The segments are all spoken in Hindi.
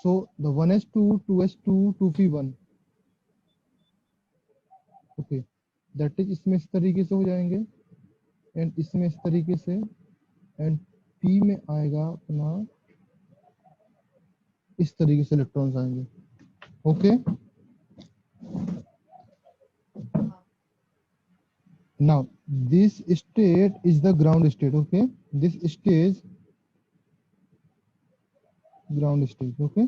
So the 1s2 2s2 2p1, okay, that is इसमें इस तरीके से हो जाएंगे एंड इसमें इस तरीके से, एंड पी में आएगा अपना इस तरीके से इलेक्ट्रॉन्स आएंगे, okay. Now this state is the ground state, okay, this stage ground stage, okay.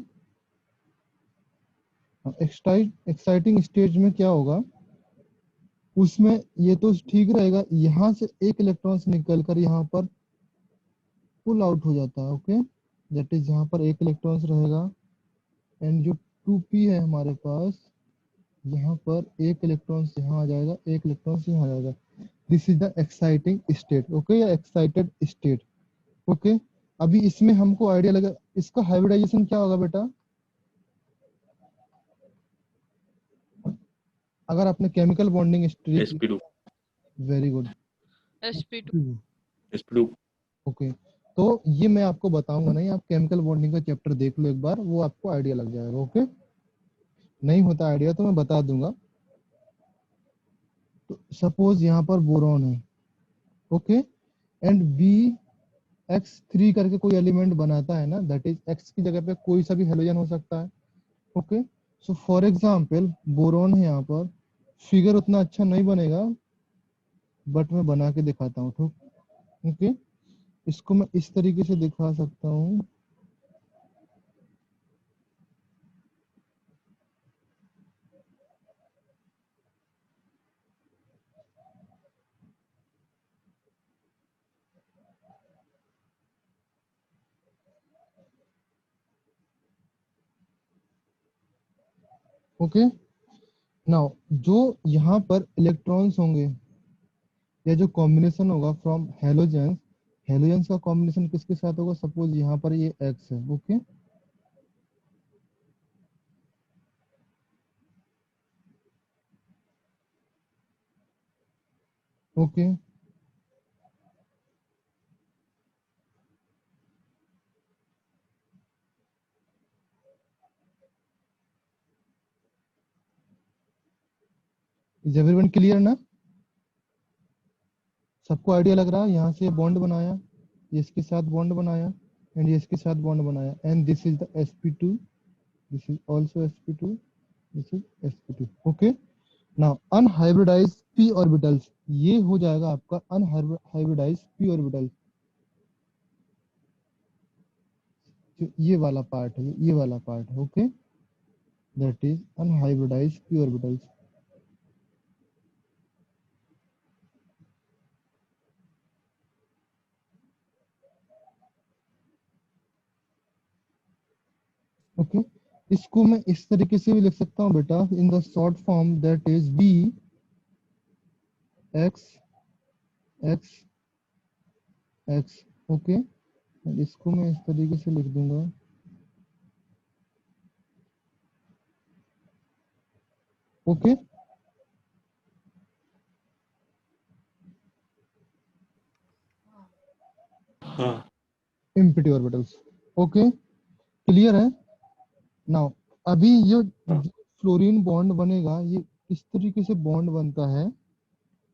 Exciting stage में क्या होगा, उसमें ये तो ठीक रहेगा, यहाँ से एक इलेक्ट्रॉन्स निकल कर यहाँ पर पुल आउट हो जाता है, ओके, दैट इज यहाँ पर एक इलेक्ट्रॉन्स रहेगा एंड जो 2p है हमारे पास, यहाँ पर एक इलेक्ट्रॉन्स यहाँ आ जाएगा, एक इलेक्ट्रॉन्स यहाँ आ जाएगा। This is the exciting state, okay, या एक्साइटेड स्टेट, ओके। अभी इसमें हमको आइडिया लगा, इसका हाइब्रिडाइजेशन क्या होगा बेटा, अगर आपने chemical bonding history, sp2 very good, sp2 sp2 okay. तो ये मैं आपको बताऊंगा नहीं, आप केमिकल बॉन्डिंग का चैप्टर देख लो एक बार, वो आपको आइडिया लग जाएगा, ओके। नहीं होता आइडिया तो मैं बता दूंगा। तो सपोज यहाँ पर बोरॉन है, ओके, एंड बी X3 करके कोई एलिमेंट बनाता है ना, दैट इज X की जगह पे कोई सा भी हेलोजन हो सकता है, okay. So for example boron है यहाँ पर, फिगर उतना अच्छा नहीं बनेगा बट मैं बना के दिखाता हूँ, ठीक, ओके। इसको मैं इस तरीके से दिखा सकता हूँ, ओके। नाउ जो यहाँ पर इलेक्ट्रॉन्स होंगे या जो कॉम्बिनेशन होगा फ्रॉम हेलोजेंस, हेलोजेंस का कॉम्बिनेशन किसके साथ होगा, सपोज यहाँ पर ये X है, okay, okay, is everyone clear ना, सबको आइडिया लग रहा है, यहाँ से बॉन्ड बनाया, ये इसके साथ बॉन्ड बनाया एंड ये इसके साथ बॉन्ड बनाया, and this is the sp2, this is also sp2, this is sp2, okay. Now unhybridised p orbitals, ये हो जाएगा आपका अनहाइब्रिडाइज्ड p ऑर्बिटल, जो ये वाला पार्ट है, ये वाला पार्ट है, okay, that is unhybridised p orbitals, okay. इसको मैं इस तरीके से भी लिख सकता हूँ बेटा, in the short form, that is b x x x, okay, इसको मैं इस तरीके से लिख दूंगा, ओके। हाँ एम्प्टी ऑर्बिटल्स, ओके, क्लियर है। नाउ अभी ये हाँ जो फ्लोरीन बॉन्ड बनेगा, ये इस तरीके से बॉन्ड बनता है,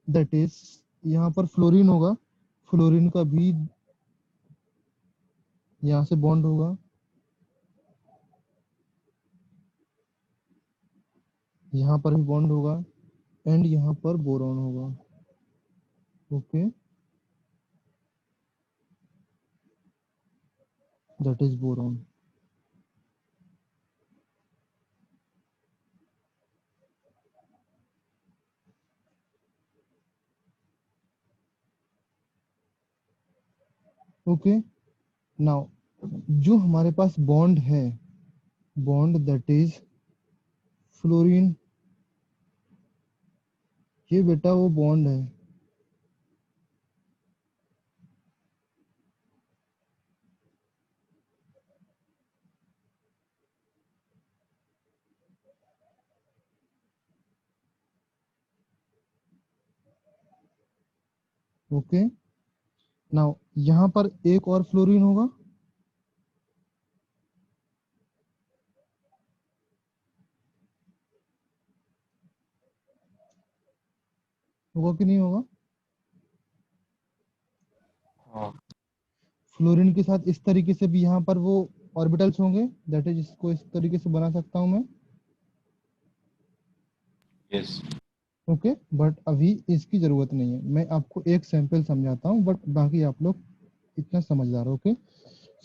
दैट इज यहाँ पर फ्लोरीन होगा, फ्लोरीन का भी यहाँ से बॉन्ड होगा, यहाँ पर भी बॉन्ड होगा एंड यहाँ पर बोरॉन होगा, okay, that is boron, okay. Now जो हमारे पास बॉन्ड है, बॉन्ड दैट इज फ्लोरीन, ये बेटा वो बॉन्ड है, ओके। नाउ यहाँ पर एक और फ्लोरीन होगा, होगा कि नहीं होगा? हाँ फ्लोरीन के साथ इस तरीके से भी यहाँ पर वो ऑर्बिटल्स होंगे, दैट इज इसको इस तरीके से बना सकता हूँ मैं। यस ओके, बट अभी इसकी जरूरत नहीं है, मैं आपको एक सैंपल समझाता हूँ, बट बाकी आप लोग इतना समझदार हो। ओके,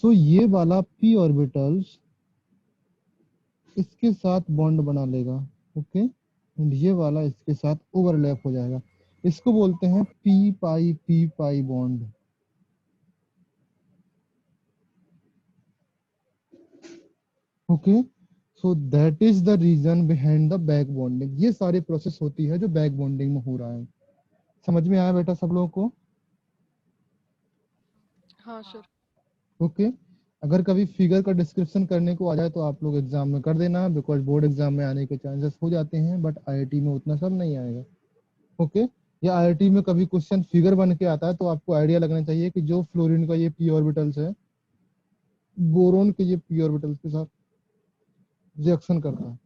सो ये वाला p ऑर्बिटल्स इसके साथ बॉन्ड बना लेगा। ओके, एंड ये वाला इसके साथ ओवरलैप हो जाएगा, इसको बोलते हैं p pi bond. Okay, so that is the reason behind the back bonding. ये सारी प्रोसेस होती है जो बैक बॉन्डिंग में हो रहा है। समझ में आया बेटा सब लोगों को? हाँ सर। ओके, अगर कभी फिगर का डिस्क्रिप्शन करने को आ जाए तो आप लोग एग्जाम में कर देना, बिकॉज बोर्ड एग्जाम में आने के चांसेस हो जाते हैं, बट आईआईटी में उतना सब नहीं आएगा। ओके, या आईआईटी में कभी क्वेश्चन फिगर बन के आता है तो आपको आइडिया लगना चाहिए कि जो फ्लोरीन का ये p ऑर्बिटल्स है, बोरोन के ये p ऑर्बिटल्स के साथ रिएक्शन करता है।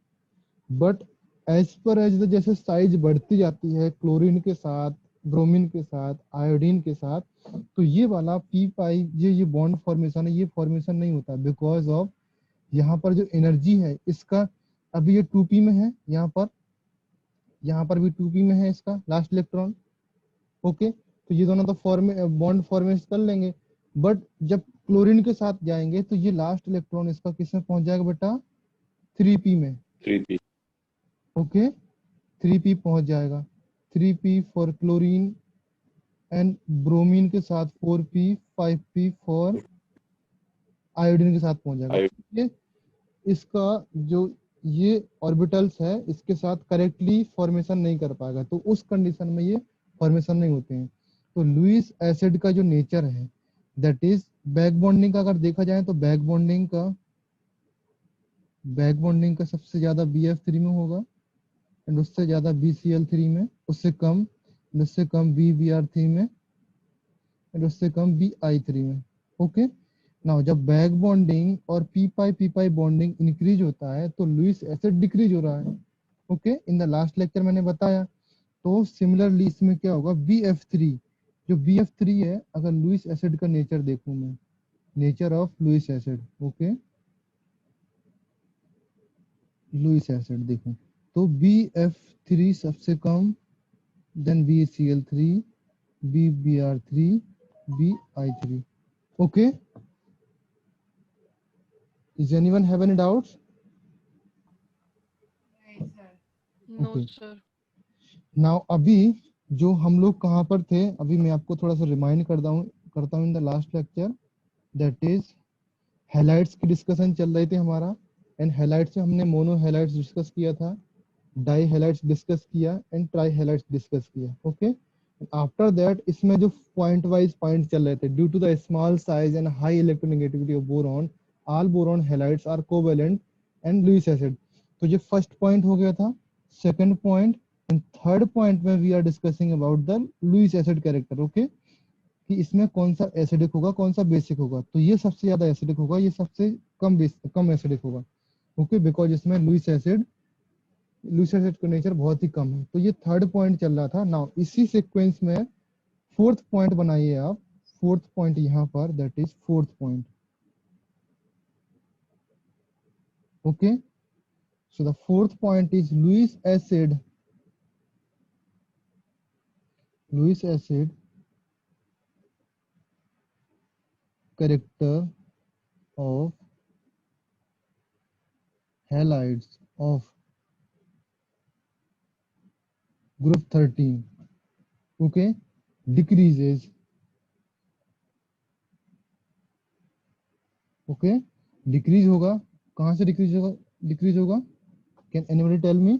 बट एज पर एज जैसे साइज बढ़ती जाती है क्लोरीन के साथ, ब्रोमीन के साथ, आयोडीन के साथ, तो ये वाला p पाई ये बॉन्ड फॉर्मेशन है, ये फॉर्मेशन नहीं होता बिकॉज ऑफ यहाँ पर जो एनर्जी है इसका, अभी ये 2p में है, यहाँ पर भी 2p में है इसका लास्ट इलेक्ट्रॉन। ओके, तो ये दोनों तो बॉन्ड फॉर्मेशन कर लेंगे, बट जब क्लोरीन के साथ जाएंगे तो ये लास्ट इलेक्ट्रॉन इसका किस में पहुंच जाएगा बेटा? 3p में। 3p ओके, 3p पहुंच जाएगा, 3p for chlorine, and bromine के साथ 4p, 5p फॉर आयोडीन के साथ पहुंच जाएगा। I ये इसका जो ये ऑर्बिटल्स है इसके साथ करेक्टली फॉर्मेशन नहीं कर पाएगा, तो उस कंडीशन में ये फॉर्मेशन नहीं होते हैं। तो लुईस एसिड का जो नेचर है दैट इज बैक बॉन्डिंग का, अगर देखा जाए तो बैक बॉन्डिंग का सबसे ज्यादा BF3 में होगा, एंड उससे ज्यादा BCl3 में, उससे कम BBr3 में, एंड उससे कम BI3 में। ओके, नाउ जब बैक बॉन्डिंग और पी पाई बॉन्डिंग इंक्रीज होता है तो लुईस एसिड डिक्रीज हो रहा है। Okay, in the last lecture मैंने बताया। तो सिमिलरली इसमें क्या होगा, BF3, जो BF3 है, अगर लुईस एसिड का नेचर देखूं मैं, nature of Lewis acid, okay, Lewis acid देखूं तो BF3 सबसे कम, then BCl3, BBr3, BI3। Okay, Does anyone have any doubts? No Okay. Sir. Now अभी जो हम लोग कहाँ पर थे, अभी मैं आपको थोड़ा सा रिमाइंड करता हूँ in the last lecture, that is halides की डिस्कशन चल रही थी हमारा, एंड हैलाइड्स में हमने मोनो हैलाइड्स डिस्कस किया था, डाई हैलाइड्स डिस्कस किया, एंड ट्राई हैलाइड्स डिस्कस किया। ओके, आफ्टर दैट इसमें जो पॉइंट वाइज पॉइंट चल रहे थे, due to the small size and high electronegativity of boron, all boron halides are covalent and Lewis acid. तो ये फर्स्ट पॉइंट हो गया था। Second point and third point में we are discussing about the Lewis acid character. Okay, कि इसमें कौन सा एसिडिक होगा, कौन सा बेसिक होगा, तो ये सबसे ज्यादा एसिडिक होगा, ये सबसे कम एसिडिक होगा। ओके, बिकॉज इसमें लुईस एसिड का नेचर बहुत ही कम है। तो ये थर्ड पॉइंट चल रहा था। नाउ इसी सीक्वेंस में फोर्थ पॉइंट बनाइए आप, फोर्थ पॉइंट यहाँ पर, that is fourth point. Okay, so the fourth point is Lewis acid character of halides of group 13, okay, decreases, okay, decrease होगा, कहाँ से डिक्रीज होगा, can anybody tell me?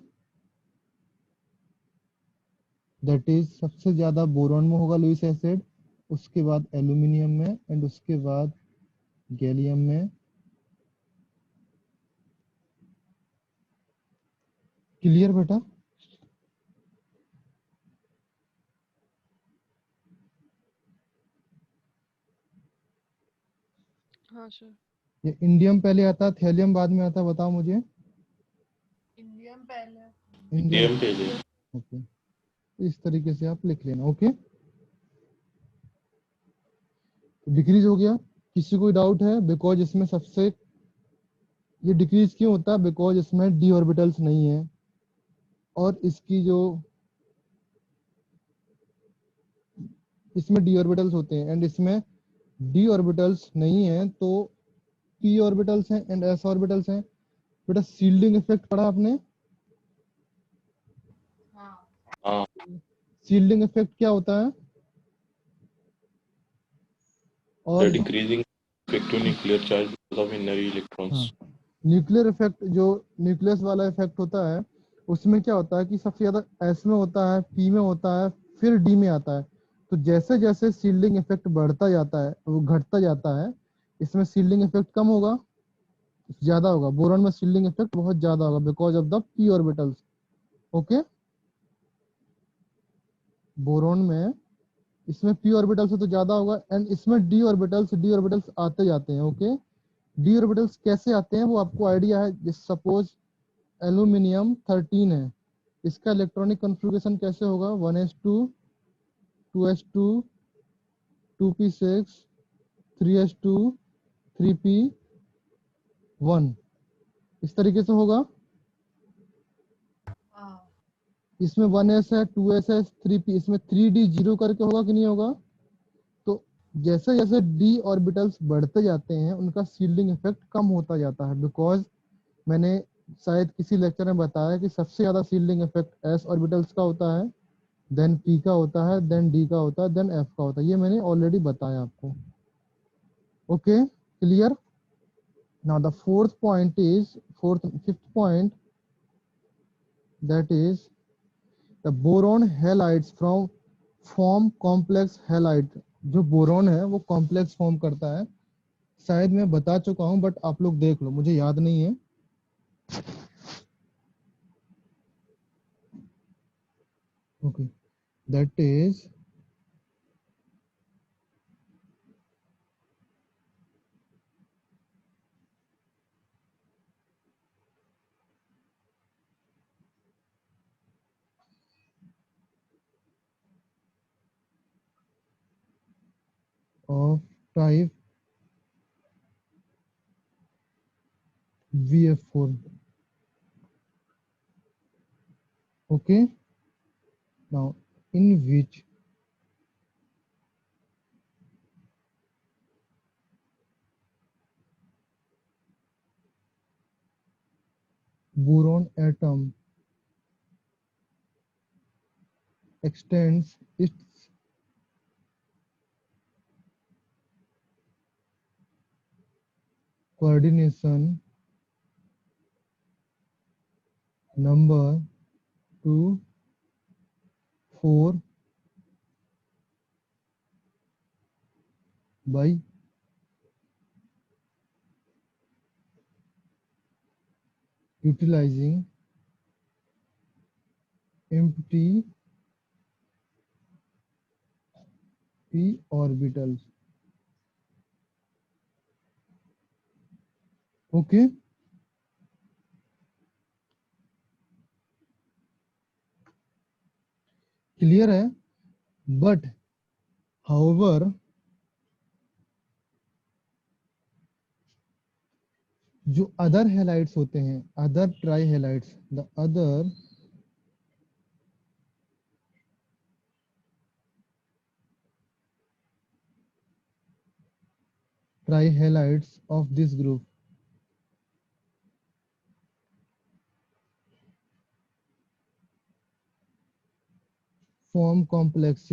That is सबसे ज्यादा बोरॉन में होगा लुईस एसिड, उसके बाद एल्यूमिनियम में, एंड उसके बाद गैलियम में। क्लियर बेटा? हाँ सर। ये इंडियम पहले आता, थैलियम बाद में आता, बताओ मुझे। इंडियम पहले। इंडियम, DM पे ले ओके, इस तरीके से आप लिख लेना। ओके, डिक्रीज हो गया। किसी कोई डाउट है? बिकॉज इसमें सबसे ये डिक्रीज क्यों होता है? बिकॉज इसमें डी ऑर्बिटल्स नहीं है, और इसकी जो इसमें डी ऑर्बिटल्स होते हैं एंड इसमें डी ऑर्बिटल्स नहीं है, तो पी ऑर्बिटल्स हैं एंड एस ऑर्बिटल्स हैं। बेटा शील्डिंग इफेक्ट पढ़ा आपने? हाँ, शील्डिंग इफेक्ट क्या होता है? और decreasing effective nuclear charge because of inner electrons. हाँ, न्यूक्लियर इफेक्ट जो न्यूक्लियस वाला इफेक्ट होता है, उसमें क्या होता है कि सबसे ज्यादा एस में होता है, पी में होता है, फिर डी में आता है। तो जैसे जैसे शील्डिंग इफेक्ट बढ़ता जाता है, वो घटता जाता है, इसमें शील्डिंग इफेक्ट कम होगा, ज्यादा होगा। बोरॉन में शील्डिंग इफेक्ट बहुत ज्यादा होगा because of the P orbitals. Okay, boron में इसमें पी ऑर्बिटल्स है तो ज्यादा होगा, एंड इसमें डी ऑर्बिटल्स आते जाते हैं। ओके, डी ऑर्बिटल्स कैसे आते हैं वो आपको आइडिया है? सपोज एल्यूमिनियम 13 है, इसका इलेक्ट्रॉनिक कॉन्फ़िगरेशन कैसे होगा? 1s2, 2s2, 2p6, 3s2, 3p1, इस तरीके से होगा। इसमें 1s है, 2s है, 3p, इसमें 3d0 करके होगा कि नहीं होगा? तो जैसे जैसे डी ऑर्बिटल्स बढ़ते जाते हैं उनका शील्डिंग इफेक्ट कम होता जाता है, बिकॉज मैंने शायद किसी लेक्चर में बताया कि सबसे ज्यादा शील्डिंग इफेक्ट एस ऑर्बिटल्स का होता है, देन पी का होता है, देन डी का होता है, देन एफ का होता है। ये मैंने ऑलरेडी बताया आपको। Okay, clear? Now the fifth point, that is the boron halides from form complex halide. जो बोरॉन है वो कॉम्प्लेक्स फॉर्म करता है, शायद मैं बता चुका हूं बट आप लोग देख लो, मुझे याद नहीं है। Okay, that is of type VF4. Okay, now in which boron atom extends its coordination number to 4 by utilizing empty p orbitals. Okay, clear है? बट हाउएवर जो अदर हेलाइड्स होते हैं, other try halides, the other try halides of this group form complex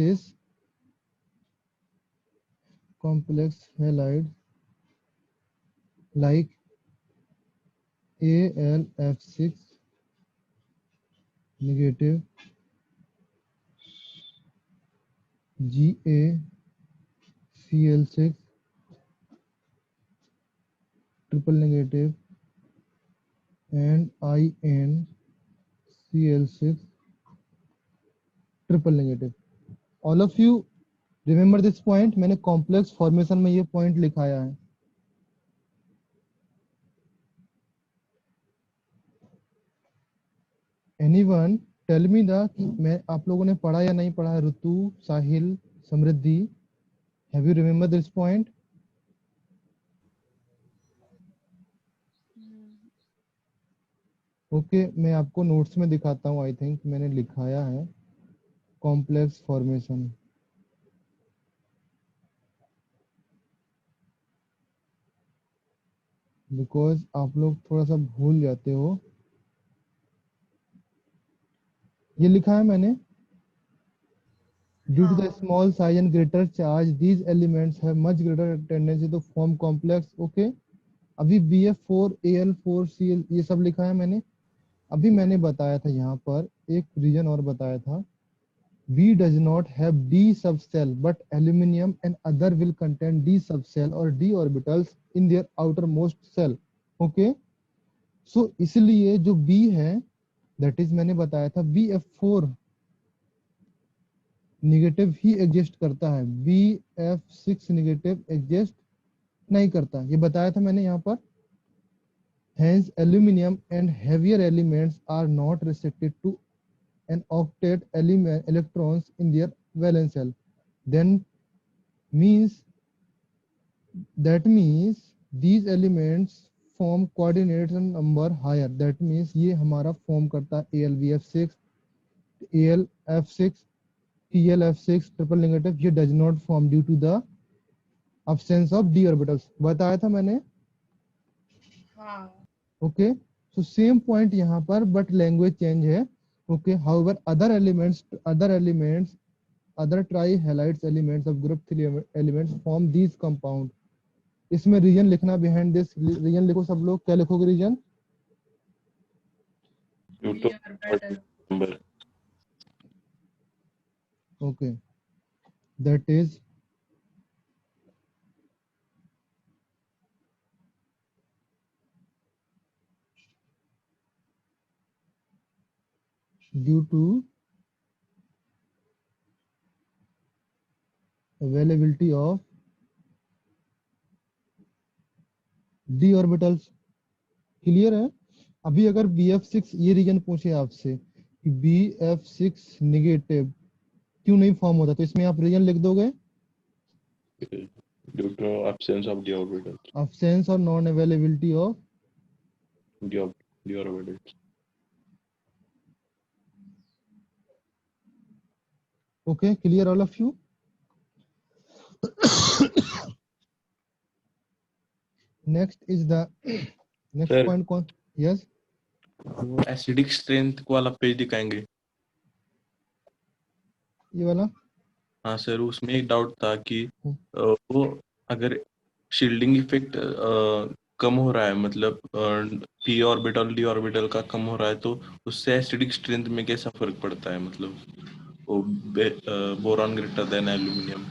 halides like AlF6 negative, GaCl6 triple negative, and InCl6 triple negative. All of you remember this point? मैंने कॉम्प्लेक्स फॉर्मेशन में ये पॉइंट लिखाया है। Anyone टेल मी द कि मैं आप लोगों ने पढ़ा या नहीं पढ़ा, Ritu, Sahil, Samriddhi, have you remember this point? Okay, मैं आपको नोट्स में दिखाता हूँ, आई थिंक मैंने लिखाया है कॉम्प्लेक्स फॉर्मेशन। बिकॉज आप लोग थोड़ा सा भूल जाते हो। ये लिखा है मैंने, due to the small size and greater charge these elements have much greater tendency to form complex. Okay, अभी BF4 AL4 CL ये सब लिखा है मैंने। अभी मैंने बताया था यहाँ पर एक रीजन और बताया था, B does not have D subcell but aluminum and other will contain D subcell or D orbitals in their outermost cell. Okay, so इसलिए जो B है that is मैंने बताया था BF4 निगेटिव ही एग्जिस्ट करता है, BF6 निगेटिव एग्जिस्ट नहीं करता, ये बताया था मैंने यहाँ पर। Hence aluminum and heavier elements are not restricted to an octet element electrons in their valence shell. Then means that means these elements form coordinates number higher. That means ये हमारा फॉर्म करता है AlBF6, AlF6, TlF6 triple negative. ये does not form due to the absence of d orbitals, बताया था मैंने। ओके, सो सेम पॉइंट यहाँ पर बट लैंग्वेज चेंज है। Okay, however other trihalides elements of group 3 elements form these compound। इसमें रीजन लिखना, बिहाइंड दिस रीजन लिखो सब लोग। क्या लिखोगे reason? Number okay, that is due to availability of d orbitals. Clear है? अभी अगर BF6 ये रीजन पूछे आपसे कि BF6 निगेटिव क्यों नहीं फॉर्म होता, तो इसमें आप रीजन लिख दोगे, due to absence of d orbitals. absence or non availability of D orbitals. okay, clear all of you? Next is the next Sir. point कौन? Yes, वो एसिडिक स्ट्रेंथ वाला पेज दिखाएंगे? ये वाला। हाँ सर, उसमें एक डाउट था कि वो अगर शील्डिंग इफेक्ट कम हो रहा है, मतलब p ऑर्बिटल d ऑर्बिटल का कम हो रहा है, तो उससे एसिडिक स्ट्रेंथ में कैसा फर्क पड़ता है? मतलब वो बोरॉन ग्रेटर देन एल्यूमिनियम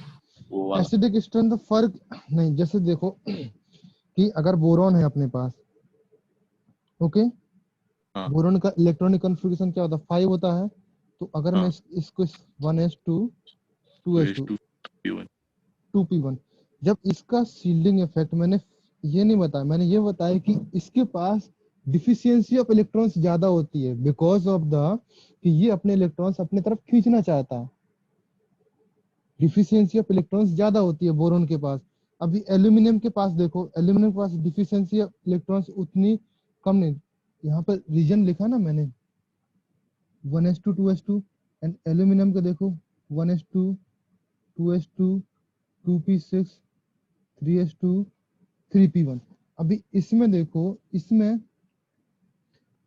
वो वाला। एसिडिक स्ट्रेंथ फर्क नहीं, जैसे देखो कि अगर बोरॉन है अपने पास, ओके, हाँ। बोरॉन का इलेक्ट्रॉनिक कॉन्फ़िगरेशन क्या होता है? 5 होता है। तो अगर मैं इसको 1s2 2s2 2p1 2p1, जब इसका शील्डिंग इफेक्ट मैंने ये नहीं बताया, मैंने ये बताया कि इसके पास डिफिशियंसी ऑफ इलेक्ट्रॉन्स ज्यादा होती है बिकॉज ऑफ द कि ये अपने इलेक्ट्रॉन्स अपने तरफ खींचना चाहता है। डिफिशियंसी ऑफ इलेक्ट्रॉन्स ज्यादा होती है बोरोन के पास। अभी एल्यूमिनियम के पास देखो, एल्यूमिनियम के पास डिफिशियंसी ऑफ इलेक्ट्रॉन्स उतनी कम नहीं। यहाँ पर रीजन लिखा ना मैंने 1s2 2s2, एंड एल्यूमिनियम का देखो 1s2 2s2 2p6 3s2 3p1। अभी इसमें देखो, इसमें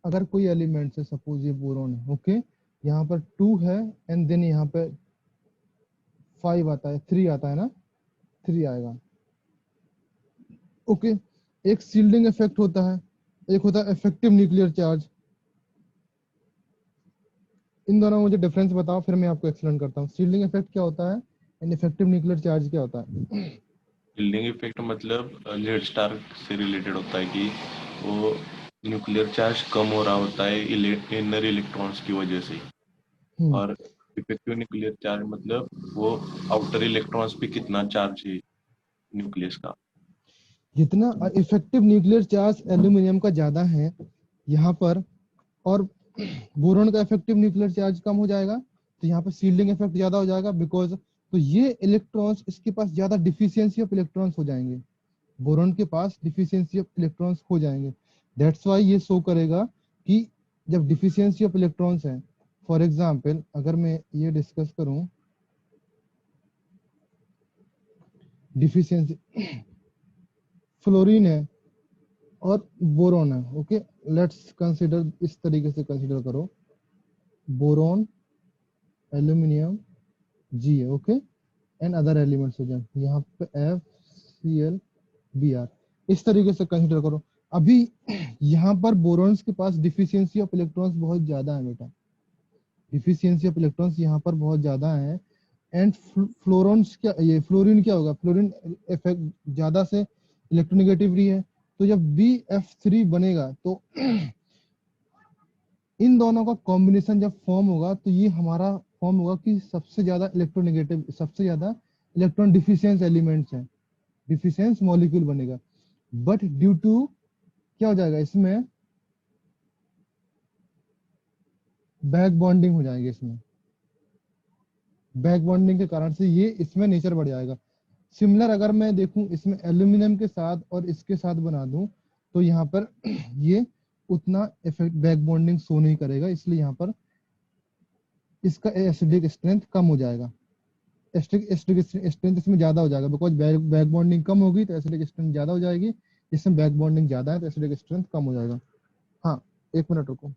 अगर कोई एलिमेंट है, सपोज ये बोरोन है, ओके, यहाँ पर 2 है एंड देन यहाँ पे 5 आता है, 3 आता है ना, 3 आएगा। ओके, एक शील्डिंग इफेक्ट होता है, एक होता है इफेक्टिव न्यूक्लियर चार्ज। इन दोनों में मुझे डिफरेंस बताओ, फिर मैं आपको एक्सप्लेन करता हूँ। शील्डिंग इफेक्ट क्या होता है एंड इफेक्टिव न्यूक्लियर चार्ज क्या होता है? शील्डिंग इफेक्ट मतलब लेड स्टार से रिलेटेड होता है कि वो न्यूक्लियर चार्ज कम हो रहा होता है इनर इलेक्ट्रॉन्स की वजह से। और इफेक्टिव न्यूक्लियर चार्ज मतलब वो आउटर इलेक्ट्रॉन्स पे कितना चार्ज है न्यूक्लियस का। जितना इफेक्टिव न्यूक्लियर चार्ज एल्यूमिनियम का ज्यादा है यहाँ पर, और बोरोन का इफेक्टिव न्यूक्लियर चार्ज कम हो जाएगा, तो यहाँ पे शील्डिंग इफेक्ट ज्यादा हो जाएगा, बिकॉज तो ये इलेक्ट्रॉन्स इसके पास ज्यादा डिफिशियंसी ऑफ इलेक्ट्रॉन्स हो जाएंगे, बोरोन के पास डिफिशियंसी ऑफ इलेक्ट्रॉन्स हो जाएंगे। दैट्स वाई ये शो करेगा कि जब डिफिशियंसी ऑफ इलेक्ट्रॉन्स है, फॉर एग्जाम्पल अगर मैं ये डिस्कस करूं डिफिशियंसी, फ्लोरीन है और बोरोन है, ओके लेट्स कंसीडर, इस तरीके से कंसीडर करो, बोरोन, एल्यूमिनियम, जी है, ओके एंड अदर एलिमेंट्स हो जाए, यहाँ पे FCl Br, इस तरीके से कंसीडर करो। अभी यहाँ पर बोरॉन्स के पास डिफिशियंसी ऑफ इलेक्ट्रॉन्स बहुत ज्यादा है बेटा, डिफिशियंसी ऑफ इलेक्ट्रॉन्स यहाँ पर बहुत ज्यादा है। एंड फ्लोरॉन्स क्या, ये फ्लोरीन क्या होगा, फ्लोरीन इफेक्ट ज्यादा से इलेक्ट्रोनेगेटिव है, तो जब BF3 बनेगा तो इन दोनों का कॉम्बिनेशन जब फॉर्म होगा तो ये हमारा फॉर्म होगा कि सबसे ज्यादा इलेक्ट्रोनेगेटिव, सबसे ज्यादा इलेक्ट्रॉन डिफिशियंस एलिमेंट्स हैं, डिफिशियंस मॉलिक्यूल बनेगा। बट ड्यू टू क्या हो जाएगा, इसमें बैक बॉन्डिंग हो जाएगी, इसमें बैक बॉन्डिंग के कारण से ये इसमें नेचर बढ़ जाएगा। सिमिलर अगर मैं देखूं इसमें एल्यूमिनियम के साथ और इसके साथ बना दूं, तो यहाँ पर ये उतना इफेक्ट बैक बॉन्डिंग शो नहीं करेगा, इसलिए यहाँ पर इसका एसिडिक स्ट्रेंथ कम हो जाएगा, एसिडिक स्ट्रेंथ इसमें ज्यादा हो जाएगा, बिकॉज बैक बॉन्डिंग कम होगी तो एसिडिक स्ट्रेंथ ज्यादा हो जाएगी, इसमें बैक बॉन्डिंग ज्यादा है तो एसिडिक स्ट्रेंथ कम हो जाएगा। हाँ, एक मिनट रुको।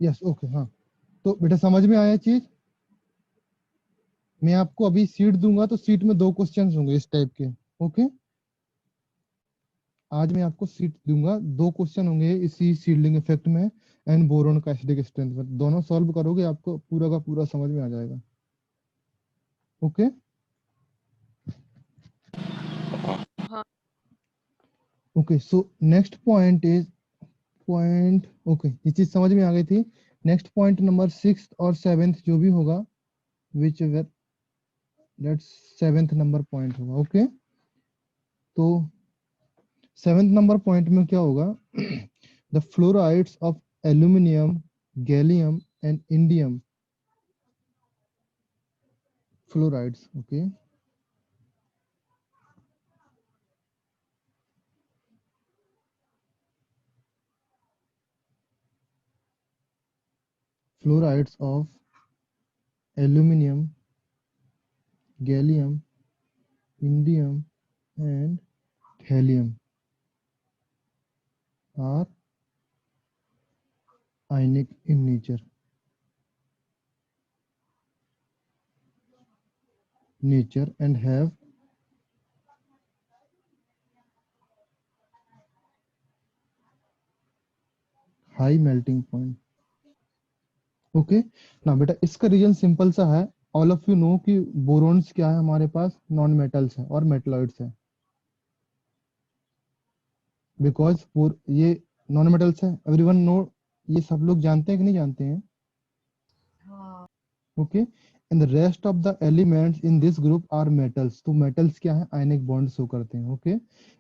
यस ओके, हाँ तो बेटा समझ में आया चीज। मैं आपको अभी सीट दूंगा तो सीट में 2 क्वेश्चंस होंगे इस टाइप के, ओके आज मैं आपको सीट दूंगा, 2 क्वेश्चन होंगे इसी शील्डिंग इफेक्ट में एंड बोरोन का एसिडिक स्ट्रेंथ में, दोनों सॉल्व करोगे आपको पूरा का पूरा समझ में आ जाएगा, ओके हाँ okay. So next point is point, okay ये चीज समझ में आ गई थी। नेक्स्ट पॉइंट नंबर 6 और 7th जो भी होगा, which ever that's 7th number point होगा, ओके तो 7th नंबर पॉइंट में क्या होगा, the fluorides of aluminium, gallium and indium fluorides, okay fluorides of aluminium, gallium, indium and thallium are ionic in nature and have high melting point, okay ना बेटा इसका रीजन सिंपल सा है, ऑल ऑफ यू नो कि बोरॉन्स क्या है हमारे पास, नॉन मेटल्स है और मेटलॉइड्स है, बिकॉज ये नॉन मेटल्स है, एवरीवन नो, ये सब लोग जानते हैं कि नहीं जानते हैं, okay and the rest of the elements in this group are metals, तो मेटल्स क्या है, आयनिक बॉन्ड शो करते हैं, ओके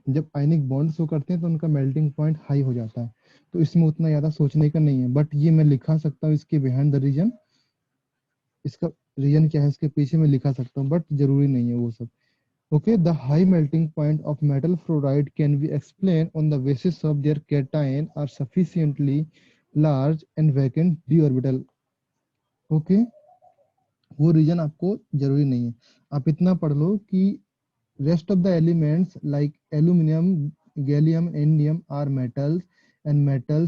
जब आयनिक बॉन्ड शो करते हैं तो उनका मेल्टिंग पॉइंट हाई हो जाता है, तो इसमें उतना ज्यादा सोचने का नहीं है, बट ये मैं लिखा सकता हूँ इसके बिहाइंड द रीजन, इसका रीजन क्या है इसके पीछे मैं लिखा सकता हूँ, बट जरूरी नहीं है वो सब, okay the high melting point of metal fluoride can be explained on the basis of their cation are sufficiently large and vacant d orbital, okay वो रीजन आपको जरूरी नहीं है, आप इतना पढ़ लो कि rest of the elements like aluminum, gallium, indium are metals and metal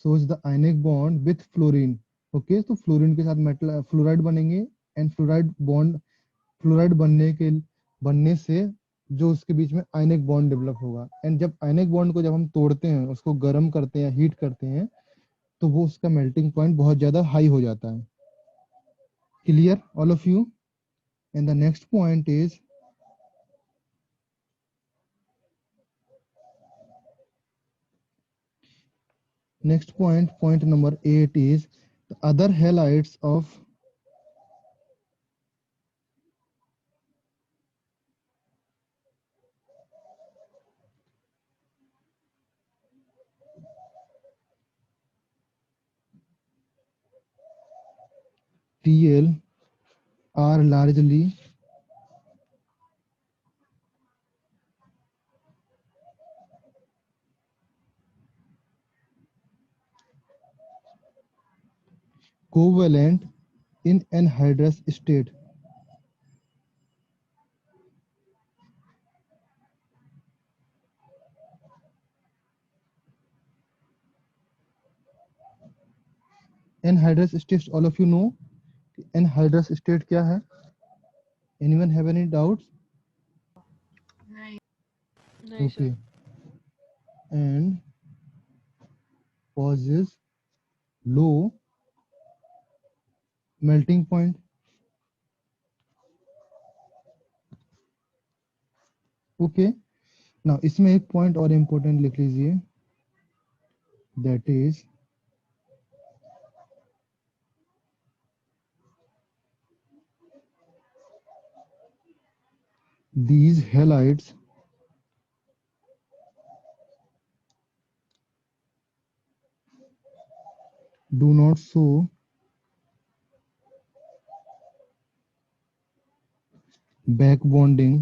shows the ionic bond with fluorine, okay तो फ्लोरीन के साथ मेटल फ्लोराइड बनेंगे एंड फ्लोराइड बॉन्ड, फ्लोराइड बनने से जो उसके बीच में आयनिक बॉन्ड डेवलप होगा। एंड जब आयनिक बॉन्ड को जब हम तोड़ते हैं, उसको गर्म करते हैं या हीट करते हैं, तो वो उसका मेल्टिंग पॉइंट बहुत ज्यादा हाई हो जाता है। Clear all of you? And the next point is, point number 8 is the other halides of Tl are largely covalent in anhydrous state. Anhydrous state, all of you know anhydrous state क्या है? Anyone have any doubts? नहीं Okay. Sir. And causes low melting point. Okay. Now इसमें एक point और important लिख लीजिए, that is these halides do not show back bonding.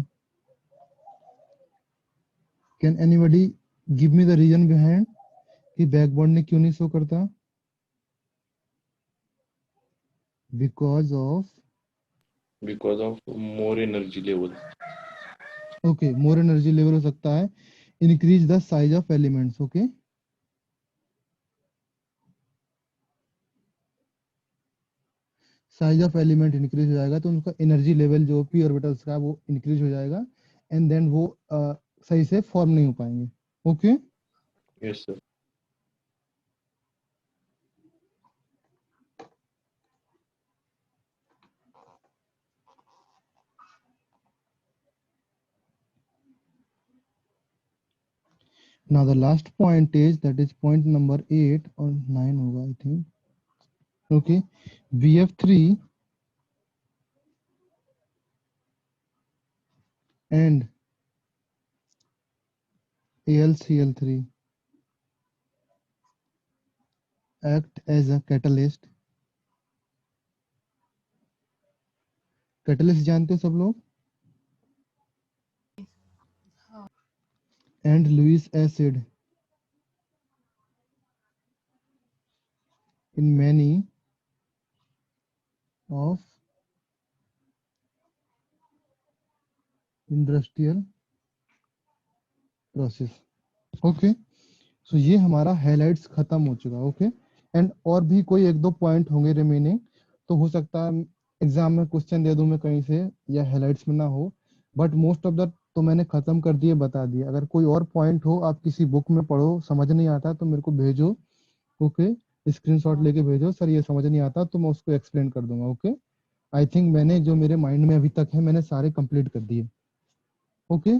Can anybody give me the reason behind कि बैक बॉन्डिंग क्यों नहीं शो करता? Because of more energy level. okay, more energy level हो सकता है, increase the size of elements. Okay, size of element increase हो जाएगा तो उनका एनर्जी लेवल जो पी ऑर्बिटल्स का वो इंक्रीज हो जाएगा, एंड देन वो सही से फॉर्म नहीं हो पाएंगे। Okay, Yes, sir. now the last point is, that is point number 8 or 9 होगा I think. Okay, BF3 and AlCl3 act as a catalyst। Catalyst जानते हो सब लोग? हाँ। And Lewis acid in many of industrial process। Okay, so ये हमारा हाइलाइट्स खत्म हो चुका। ओके, एंड और भी कोई एक दो पॉइंट होंगे रिमेनिंग, तो हो सकता है एग्जाम में क्वेश्चन दे दूं मैं कहीं से या हाइलाइट्स में ना हो, बट मोस्ट ऑफ द तो मैंने खत्म कर दिए, बता दिए। अगर कोई और पॉइंट हो, आप किसी बुक में पढ़ो, समझ नहीं आता तो मेरे को भेजो। ओके, स्क्रीनशॉट लेके भेजो, सर ये समझ नहीं आता, तो मैं उसको एक्सप्लेन कर दूंगा। ओके, आई थिंक मैंने जो मेरे माइंड में अभी तक है मैंने सारे कंप्लीट कर दिए। Okay,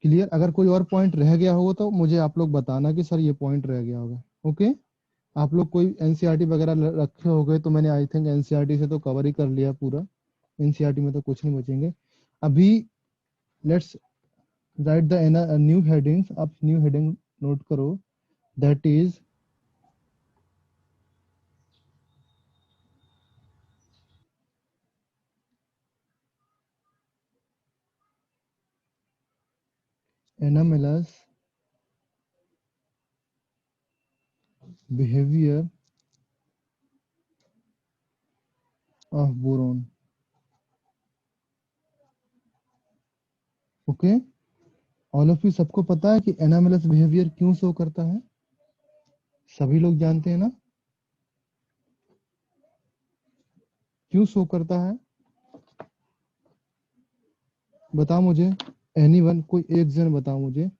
clear? अगर कोई और पॉइंट रह गया हो तो मुझे आप लोग बताना कि सर ये पॉइंट रह गया होगा। ओके, आप लोग कोई एनसीईआरटी वगैरह रखे हो गए तो मैंने आई थिंक एनसीईआरटी से तो कवर ही कर लिया पूरा, एनसीईआरटी में तो कुछ नहीं बचेंगे अभी। Let's write the new headings. आप न्यू हेडिंग नोट करो, that is anomalous behavior of boron। Okay, all of you सबको पता है कि एनामेलस बिहेवियर क्यों शो करता है? सभी लोग जानते हैं ना क्यों शो करता है? बताओ मुझे, एनीवन, कोई एक जन बताओ मुझे,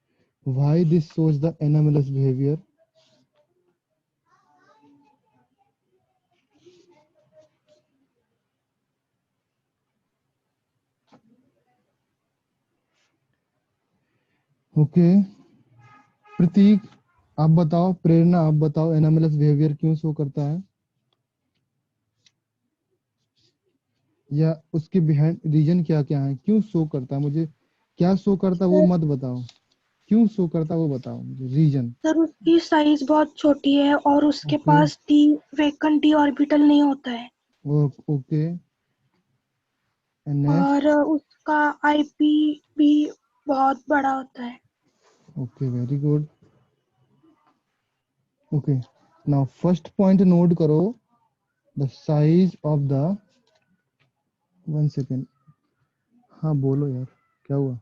why this shows the anomalous behaviour. Okay, Pratik आप बताओ, प्रेरणा आप बताओ, एनोमलस बिहेवियर क्यों शो करता है, या उसके बिहाइंड रीजन क्या क्या है, क्यों शो करता है, मुझे क्या शो करता है वो सर मत बताओ, क्यों शो करता है वो बताओ मुझे, रीजन। सर उसकी साइज बहुत छोटी है और उसके ओके, पास डी वैकेंट डी ऑर्बिटल नहीं होता है ओके, एंड नेक्स्ट। और उसका आईपी भी बहुत बड़ा होता है। Okay, very good. Okay, now first point note करो, the size of the, 1 second, हाँ बोलो यार, क्या हुआ।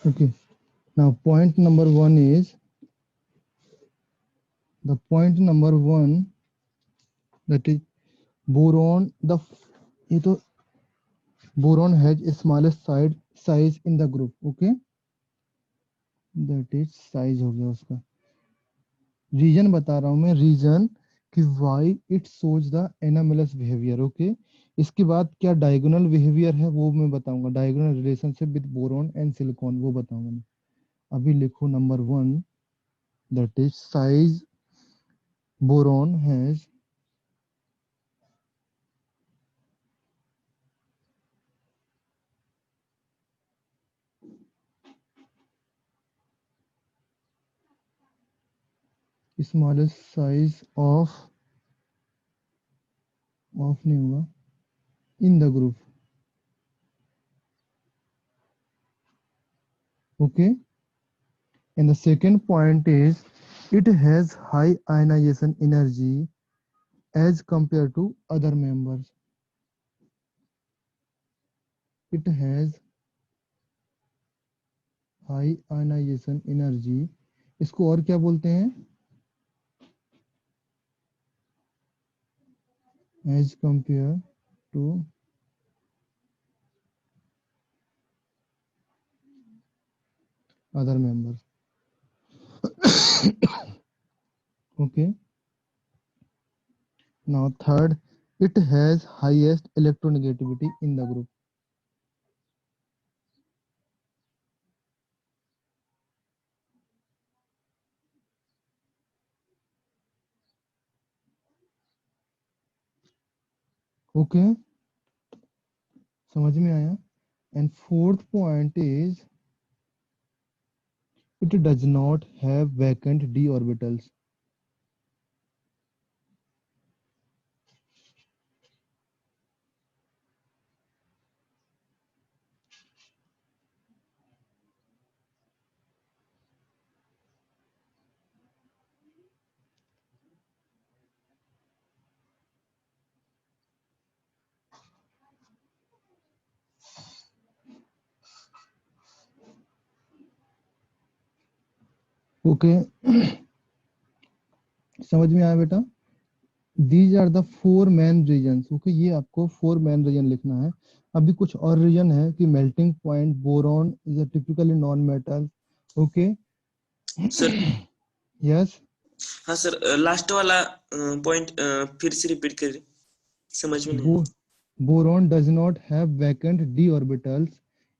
Okay, now point number 1 is, the point number 1, that is boron, the, ये तो boron has smallest size in the group, okay, that is size हो गया उसका। रीजन बता रहा हूँ मैं, रीजन कि why it shows the anomalous behavior, okay। इसके बाद क्या डायगोनल बिहेवियर है वो मैं बताऊंगा, diagonal relationship with boron and silicon वो बताऊंगा मैं। अभी लिखो number 1, that is size, boron has smallest size of नहीं होगा, in the group, okay। And the second point is it has high ionization energy as compared to other members, it has high ionization energy, इसको और क्या बोलते हैं, as compared to other members, okay। Now third, it has highest electronegativity in the group, okay, समझ में आया। And fourth point is it does not have vacant d orbitals, okay। समझ में आया बेटा। These are the 4 main reason, okay, ये आपको 4 मेन रीजन लिखना है। अभी कुछ और रीजन है कि melting point, boron is a typically non metal, okay. Sir yes, हाँ सर लास्ट वाला पॉइंट फिर से रिपीट करिए, समझ में नहीं आया। Boron does not have vacant d orbitals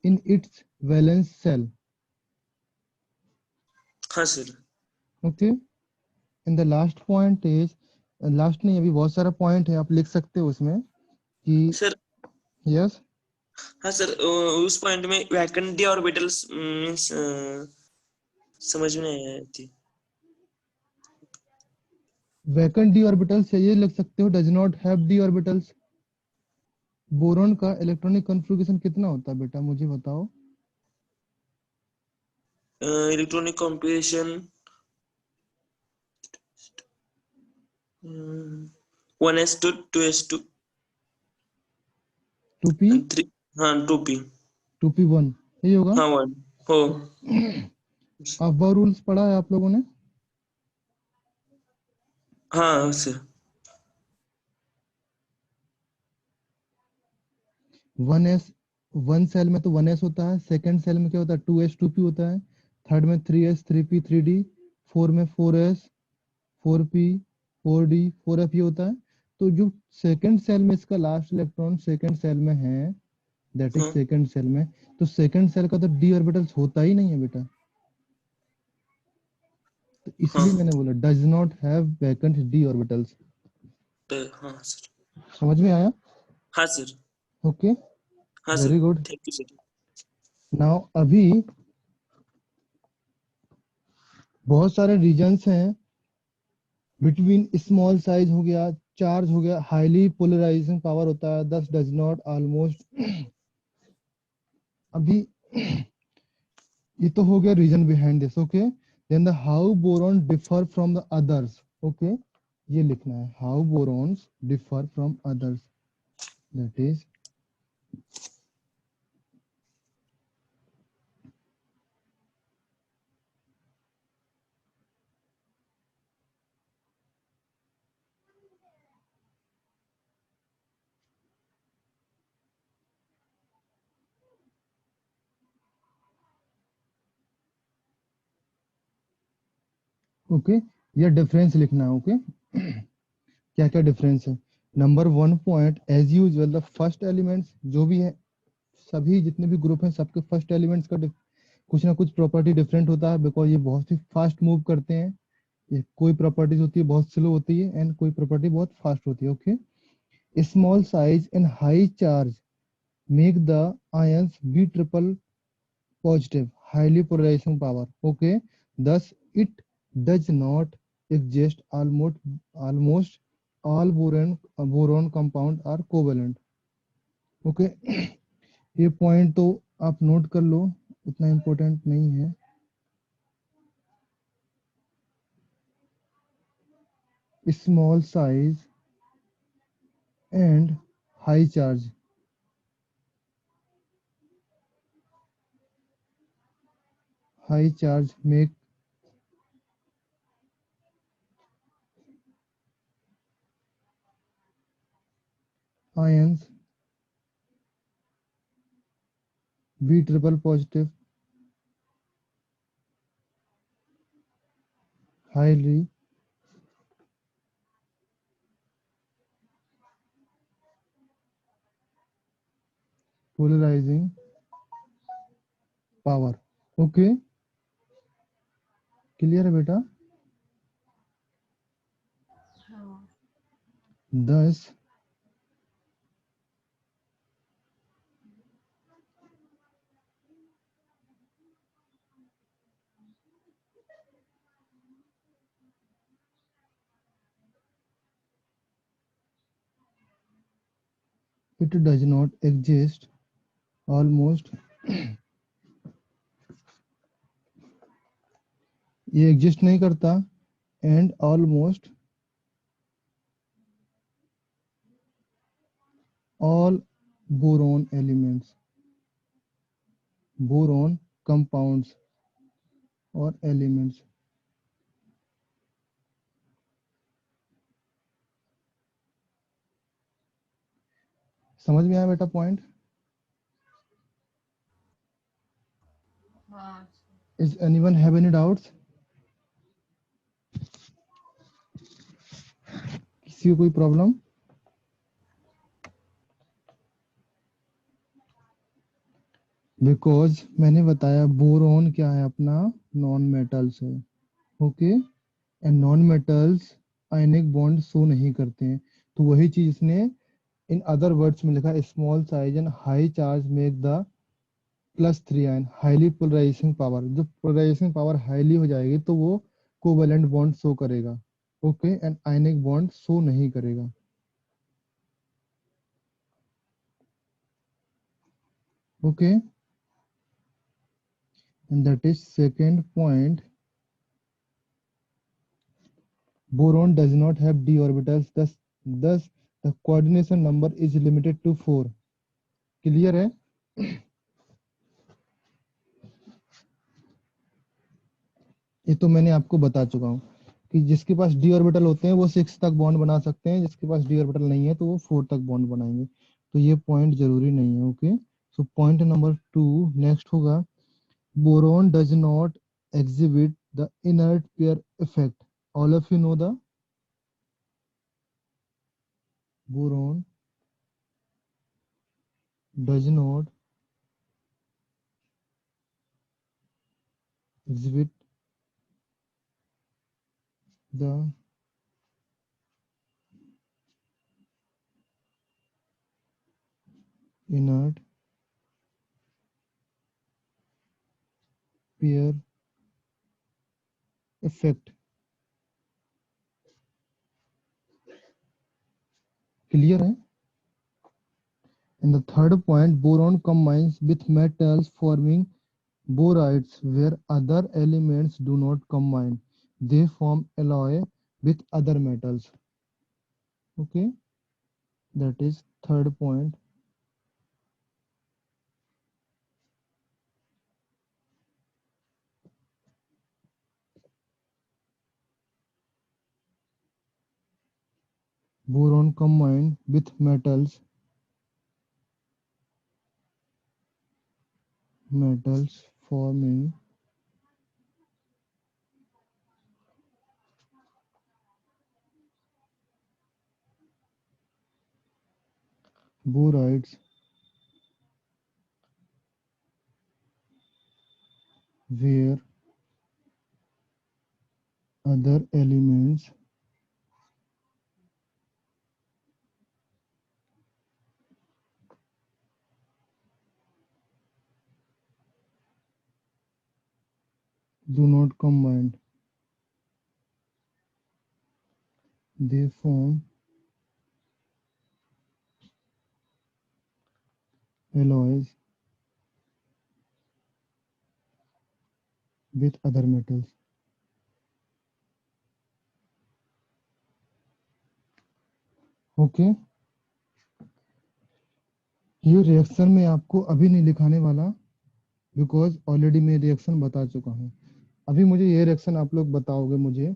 in its valence shell, हाँ sir. Okay. And the last point is, last नहीं, अभी बहुत सारा पॉइंट है, आप लिख सकते हो उसमें कि, सर यस, हाँ सर उस पॉइंट में वैकेंट डी ऑर्बिटल्स मींस समझ में नहीं आई थी। वैकेंट d orbitals चाहिए, लिख सकते हो does not have d orbitals। Boron का इलेक्ट्रॉनिक कॉन्फ़िगरेशन कितना होता है बेटा, मुझे बताओ। Electronic combination 1s2 2s2 2p 3 हाँ 2p 2p1 यही होगा। हाँ 1 हो अब्बा रूल्स पढ़ा है आप लोगों ने? हाँ सर 1s, 1 सेल में तो 1s होता है, सेकंड सेल में क्या होता है 2s 2p होता है, थर्ड में 3s 3p 3d, फोर में 4s 4p 4d 4f ये होता है। तो जो सेकंड सेल में इसका लास्ट इलेक्ट्रॉन सेकंड सेल में है, दैट इज हाँ सेकंड सेल में, तो सेकंड सेल का तो d ऑर्बिटल्स होता ही नहीं है बेटा। तो हाँ इसलिए मैंने बोला does not have vacant d orbitals. हाँ सर समझ में आया? हाँ सर ओके, हाँ sir very good. Thank you sir now अभी बहुत सारे रीजन्स हैं बिटवीन, स्मॉल साइज हो गया, चार्ज हो गया, हाईली पोलराइजिंग पावर होता है, दस डज नॉट, ऑलमोस्ट। अभी ये तो हो गया reason behind this. Okay, then the how boron differ from the others. Okay, ये लिखना है how borons differ from others, that is okay, ये डिफरेंस लिखना है। ओके क्या क्या डिफरेंस है? Number 1 point, as usual the first elements जो भी है, सभी जितने भी ग्रुप हैं सबके फर्स्ट एलिमेंट्स का कुछ ना कुछ प्रॉपर्टी डिफरेंट होता है, बिकॉज ये बहुत ही फास्ट मूव करते हैं। ये कोई प्रॉपर्टीज होती है बहुत स्लो होती है, एंड कोई प्रॉपर्टी बहुत फास्ट होती है। Okay, small size and high charge make the ions B triple positive, highly polarizing power. Okay, thus it does not exist. Almost all boron compound are covalent. Okay, ये पॉइंट तो आप नोट कर लो, उतना इम्पोर्टेंट नहीं है। Small size and high charge, make ions B triple positive, highly polarizing power. Okay, clear है बेटा? हाँ। 10 it does not exist, almost ये एग्जिस्ट नहीं करता, and almost all boron elements, boron compounds और एलिमेंट्स। समझ में आया बेटा पॉइंट? हाँ is anyone have any doubts? किसी को कोई प्रॉब्लम? बिकॉज मैंने बताया बोरोन क्या है अपना, नॉन मेटल्स है। Okay, and non metals ionic bond show नहीं करते हैं, तो वही चीज इसने इन अदर वर्ड्स में लिखा, small size and high charge make the +3 ion highly polarising power. जो पोलराइजिंग पावर हाईली हो जाएगी तो वो कोवेलेंट बॉन्ड शो करेगा। Okay, and ionic bond show नहीं करेगा। Okay, and that is second point. Boron does not have d orbitals, thus the coordination number is limited to 4. Clear है? ये तो मैंने आपको बता चुका हूँ कि जिसके पास d ऑर्बिटल होते हैं वो 6 तक बॉन्ड बना सकते हैं, जिसके पास d ऑर्बिटल नहीं है तो वो 4 तक बॉन्ड बनाएंगे। तो ये पॉइंट जरूरी नहीं है। Okay, so point number 2 next होगा, boron does not exhibit the inert pair effect. All of you know the boron does not exhibit the inert pair effect. Clear है? And the third point, boron combines with metals forming borides where other elements do not combine. They form alloy with other metals. Okay, that is third point. Boron combined with metals forming borides where other elements do not combine. They form alloys with other metals. Okay, ये रिएक्शन में आपको अभी नहीं लिखाने वाला बिकॉज ऑलरेडी मैं रिएक्शन बता चुका हूँ। अभी मुझे ये रिएक्शन आप लोग बताओगे मुझे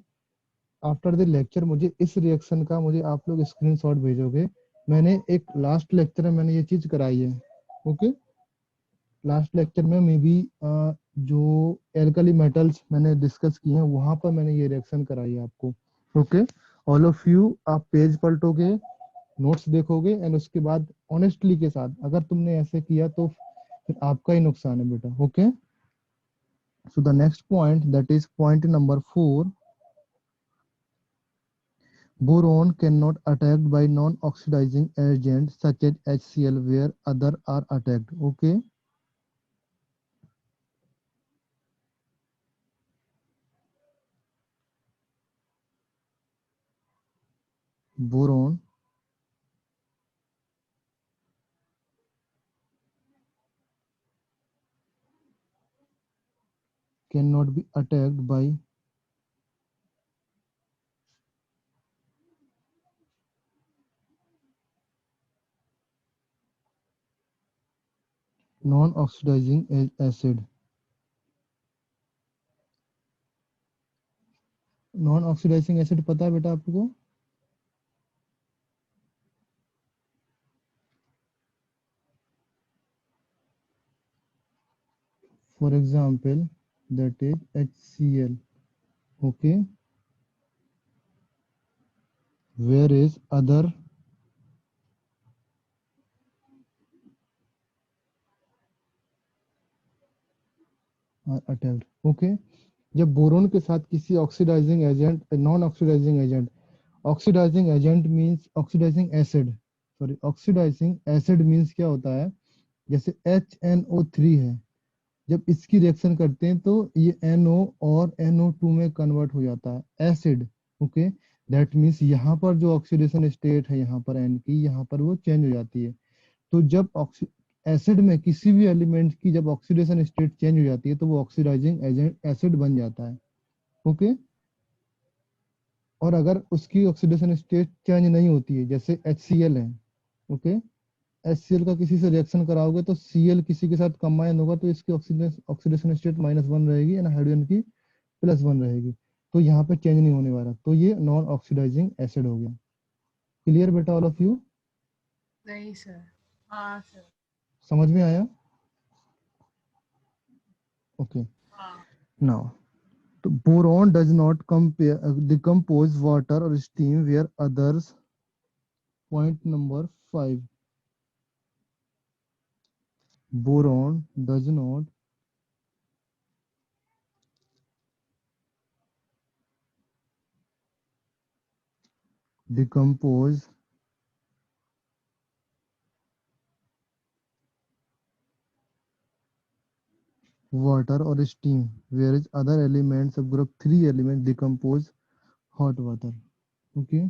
आफ्टर द लेक्चर, मुझे इस रिएक्शन का मुझे आप लोग स्क्रीनशॉट भेजोगे। मैंने एक लास्ट लेक्चर में मैंने ये चीज कराई है। ओके, लास्ट लेक्चर में मे बी जो एल्कली मेटल्स मैंने डिस्कस किए हैं वहां पर मैंने ये रिएक्शन कराई है आपको। ओके, ऑल ऑफ यू आप पेज पलटोगे, नोट्स देखोगे एंड उसके बाद ऑनेस्टली के साथ अगर तुमने ऐसे किया तो फिर आपका ही नुकसान है बेटा। Okay, so the next point that is point number 4, boron cannot attacked by non-oxidizing agents such as HCl where other are attacked. Okay, boron cannot be attacked by non-oxidizing acid. Non-oxidizing acid पता है बेटा आपको? For example, that is HCl. Okay, whereas other are attacked. Okay, जब बोरोन के साथ किसी oxidising agent, non oxidising agent, oxidising agent means oxidising acid, sorry oxidising acid means क्या होता है, जैसे HNO3 है, जब इसकी रिएक्शन करते हैं तो ये NO और NO2 में कन्वर्ट हो जाता है एसिड। ओके, दैट मींस यहाँ पर जो ऑक्सीडेशन स्टेट है यहाँ पर N की, यहाँ पर वो चेंज हो जाती है। तो जब एसिड में किसी भी एलिमेंट की जब ऑक्सीडेशन स्टेट चेंज हो जाती है तो वो ऑक्सीडाइजिंग एजेंट एसिड बन जाता है। ओके, और अगर उसकी ऑक्सीडेशन स्टेट चेंज नहीं होती है, जैसे HCl है, ओके, HCl का किसी से रिएक्शन कराओगे तो Cl किसी के साथ कंबाइन होगा तो इसकी ऑक्सीडेशन स्टेट -1 रहेगी और हाइड्रोजन की +1 रहेगी, तो यहाँ पे चेंज नहीं होने वाला, तो ये नॉन ऑक्सीडाइजिंग एसिड हो गया। क्लियर बेटा ऑल ऑफ यू? नहीं सर। हाँ सर। समझ में आया? ओके, हाँ। नाउ तो boron does not decompose water or steam where others. Point number 5. Boron does not decompose water or steam, whereas other elements of group 3 elements decompose hot water. Okay.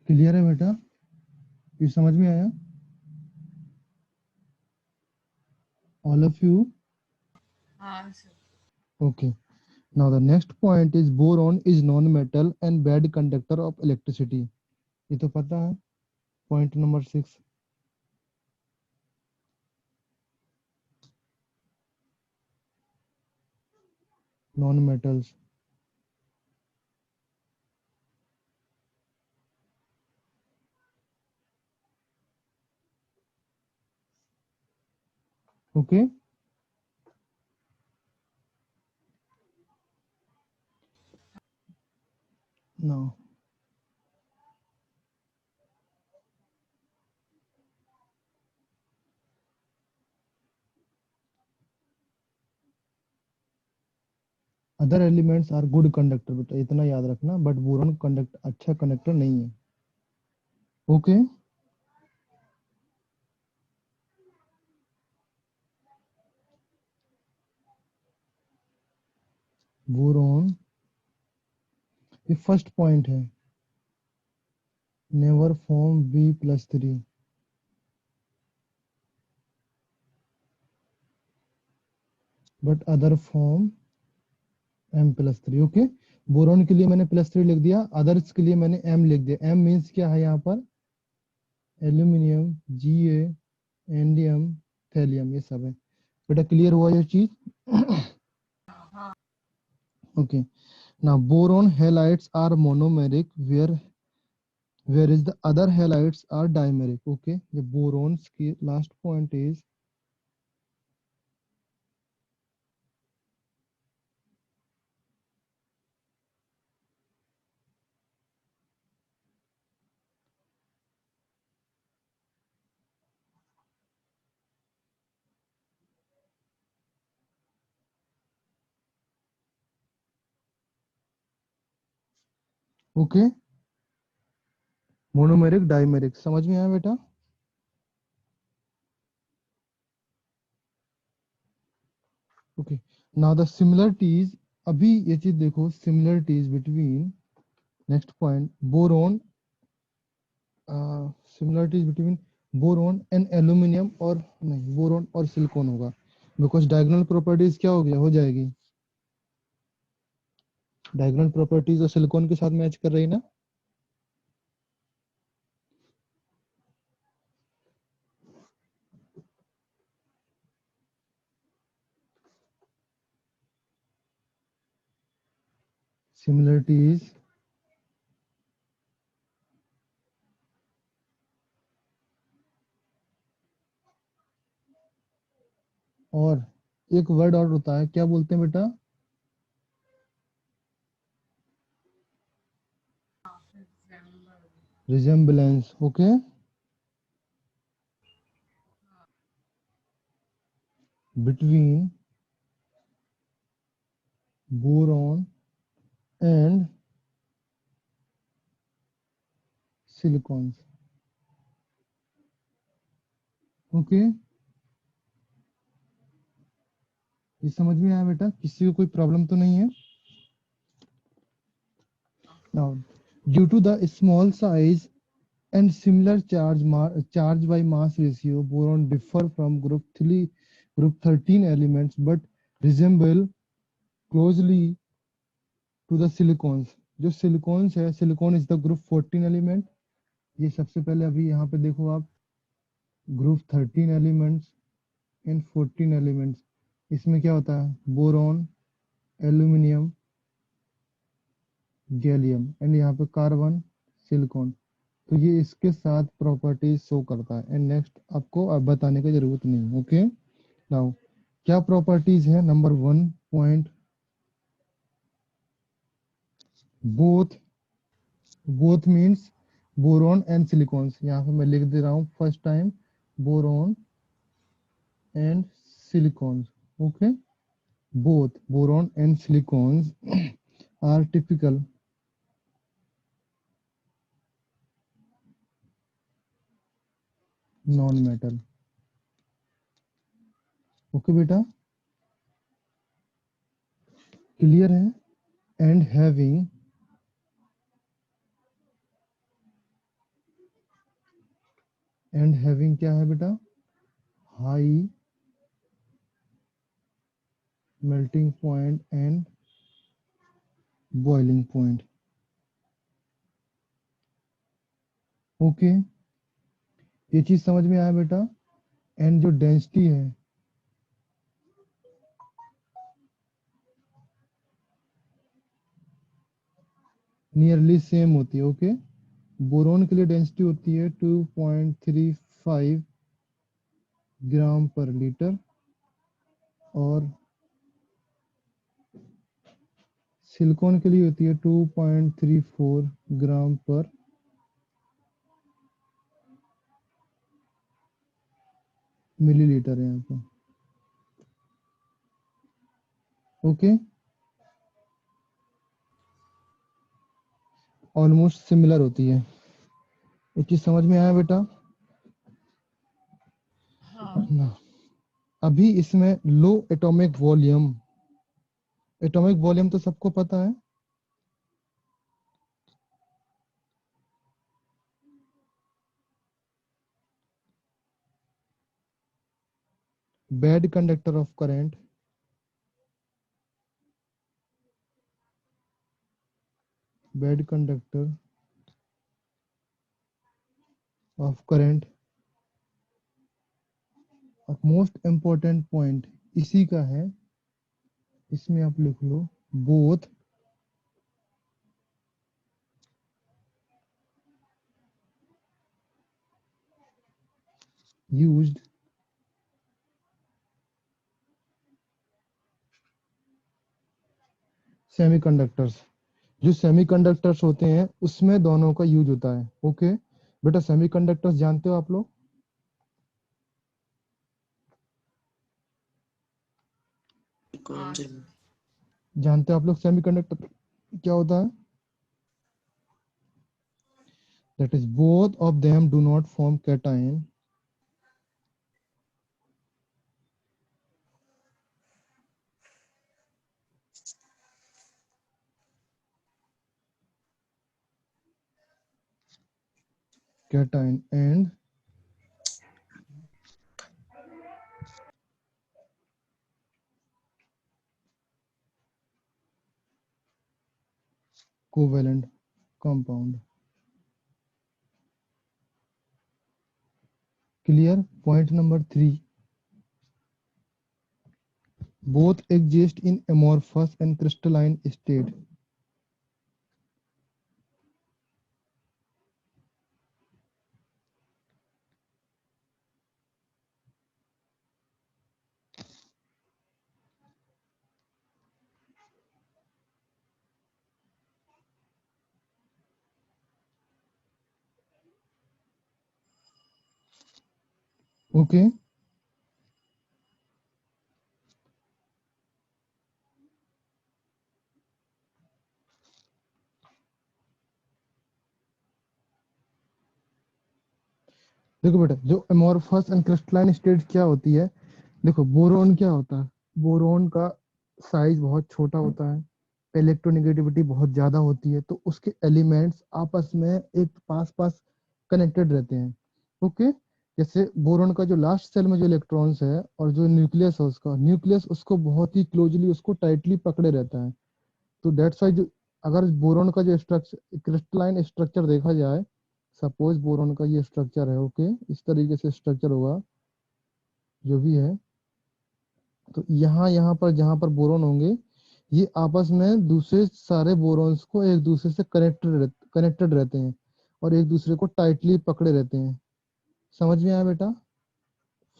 Clear है बेटा? ये समझ में आया? All of you? हाँ sir. Okay. Now the next point is boron is non-metal and bad conductor of electricity. ये तो पता है. Point number 6. Non-metals. Okay. Now other elements are good conductor, बेटा इतना याद रखना, बट बोरॉन कंडक्ट अच्छा कंडक्टर नहीं है। ओके, बोरॉन ये फर्स्ट पॉइंट है, never form B+3, but other form M+3। Okay, boron के लिए मैंने +3 लिख दिया, अदर्स के लिए मैंने M लिख दिया। M मीन्स क्या है यहाँ पर? एल्यूमिनियम, Ga, एंडियम, थैलियम, ये सब है। बेटा क्लियर हुआ ये चीज? हाँ। Okay, now boron halides are monomeric whereas the other halides are dimeric. Okay, the borons की last point is okay, monomeric dimeric, समझ में आया बेटा? ओके, नाउ द सिमिलरिटीज, अभी ये चीज देखो, similarities between, next point, boron, similarities between boron and aluminium, और नहीं, बोरोन और सिलिकॉन होगा, बिकॉज डायगोनल प्रॉपर्टीज क्या हो गया, हो जाएगी, डायगोनल प्रॉपर्टीज और सिलिकॉन के साथ मैच कर रही ना। similarities और एक वर्ड और होता है, क्या बोलते हैं बेटा? Resemblance. Okay, between boron and silicons. Okay, ये समझ में आया बेटा? किसी को कोई प्रॉब्लम तो नहीं है? Now, due to the small size and similar charge by mass ratio, boron differ from group 13 elements but resemble closely to the silicons. जो सिलिकॉन्स है, silicon is the group 14 element. ये सबसे पहले अभी यहाँ पे देखो आप, ग्रुप 13 एलिमेंट्स एंड 14 एलिमेंट्स। इसमें क्या होता है? बोरॉन, एल्यूमिनियम, गैलियम एंड यहाँ पे कार्बन, सिलिकॉन। तो ये इसके साथ प्रॉपर्टीज शो करता है। एंड नेक्स्ट आपको अब बताने की जरूरत नहीं। ओके, नाउ क्या प्रॉपर्टीज है? Number 1 point, both means boron and silicones. यहाँ पे मैं लिख दे रहा हूँ first time, boron and silicones. Okay, both boron and silicons are typical non-metal। Okay बेटा, क्लियर है? एंड हैविंग क्या है बेटा? High melting point and boiling point. Okay, ये चीज समझ में आया बेटा? एंड जो डेंसिटी है, नियरली सेम होती है। ओके, बोरोन के लिए डेंसिटी होती है 2.35 ग्राम पर लीटर और सिलिकॉन के लिए होती है 2.34 ग्राम पर मिलीलीटर है यहाँ पे। ओके, ऑलमोस्ट सिमिलर होती है। ये चीज समझ में आया बेटा? हाँ ना, अभी इसमें लो एटॉमिक वॉल्यूम, एटॉमिक वॉल्यूम तो सबको पता है, bad conductor of current, bad conductor of current. Most important point इसी का है, इसमें आप लिख लो, बोथ यूज्ड सेमीकंडक्टर्स। जो सेमीकंडक्टर्स होते हैं उसमें दोनों का यूज होता है। ओके बेटा, सेमीकंडक्टर्स जानते हो आप लोग? कौन हाँ से? सर। जानते हो आप लोग सेमीकंडक्टर क्या होता है? That is, both of them do not form cation and covalent compound। Clear? Point number 3, both exist in amorphous and crystalline state। Okay, देखो बेटा, जो अमोर्फस एंड क्रिस्टलाइन स्टेट क्या होती है, देखो बोरोन क्या होता है, बोरोन का साइज बहुत छोटा होता है, इलेक्ट्रोनेगेटिविटी बहुत ज्यादा होती है, तो उसके एलिमेंट्स आपस में एक पास पास कनेक्टेड रहते हैं। ओके, जैसे बोरोन का जो लास्ट सेल में जो इलेक्ट्रॉन्स है और जो न्यूक्लियस है, उसका न्यूक्लियस उसको बहुत ही क्लोजली उसको टाइटली पकड़े रहता है। तो दैट्स वाई जो, अगर बोरोन का जो स्ट्रक्चर क्रिस्टलाइन स्ट्रक्चर देखा जाए, सपोज बोरोन का ये स्ट्रक्चर है, ओके, इस तरीके से स्ट्रक्चर होगा जो भी है। तो यहाँ यहाँ पर जहाँ पर बोरोन होंगे, ये आपस में दूसरे सारे बोरॉन्स को एक दूसरे से कनेक्टेड रहते हैं और एक दूसरे को टाइटली पकड़े रहते हैं। समझ में आया बेटा?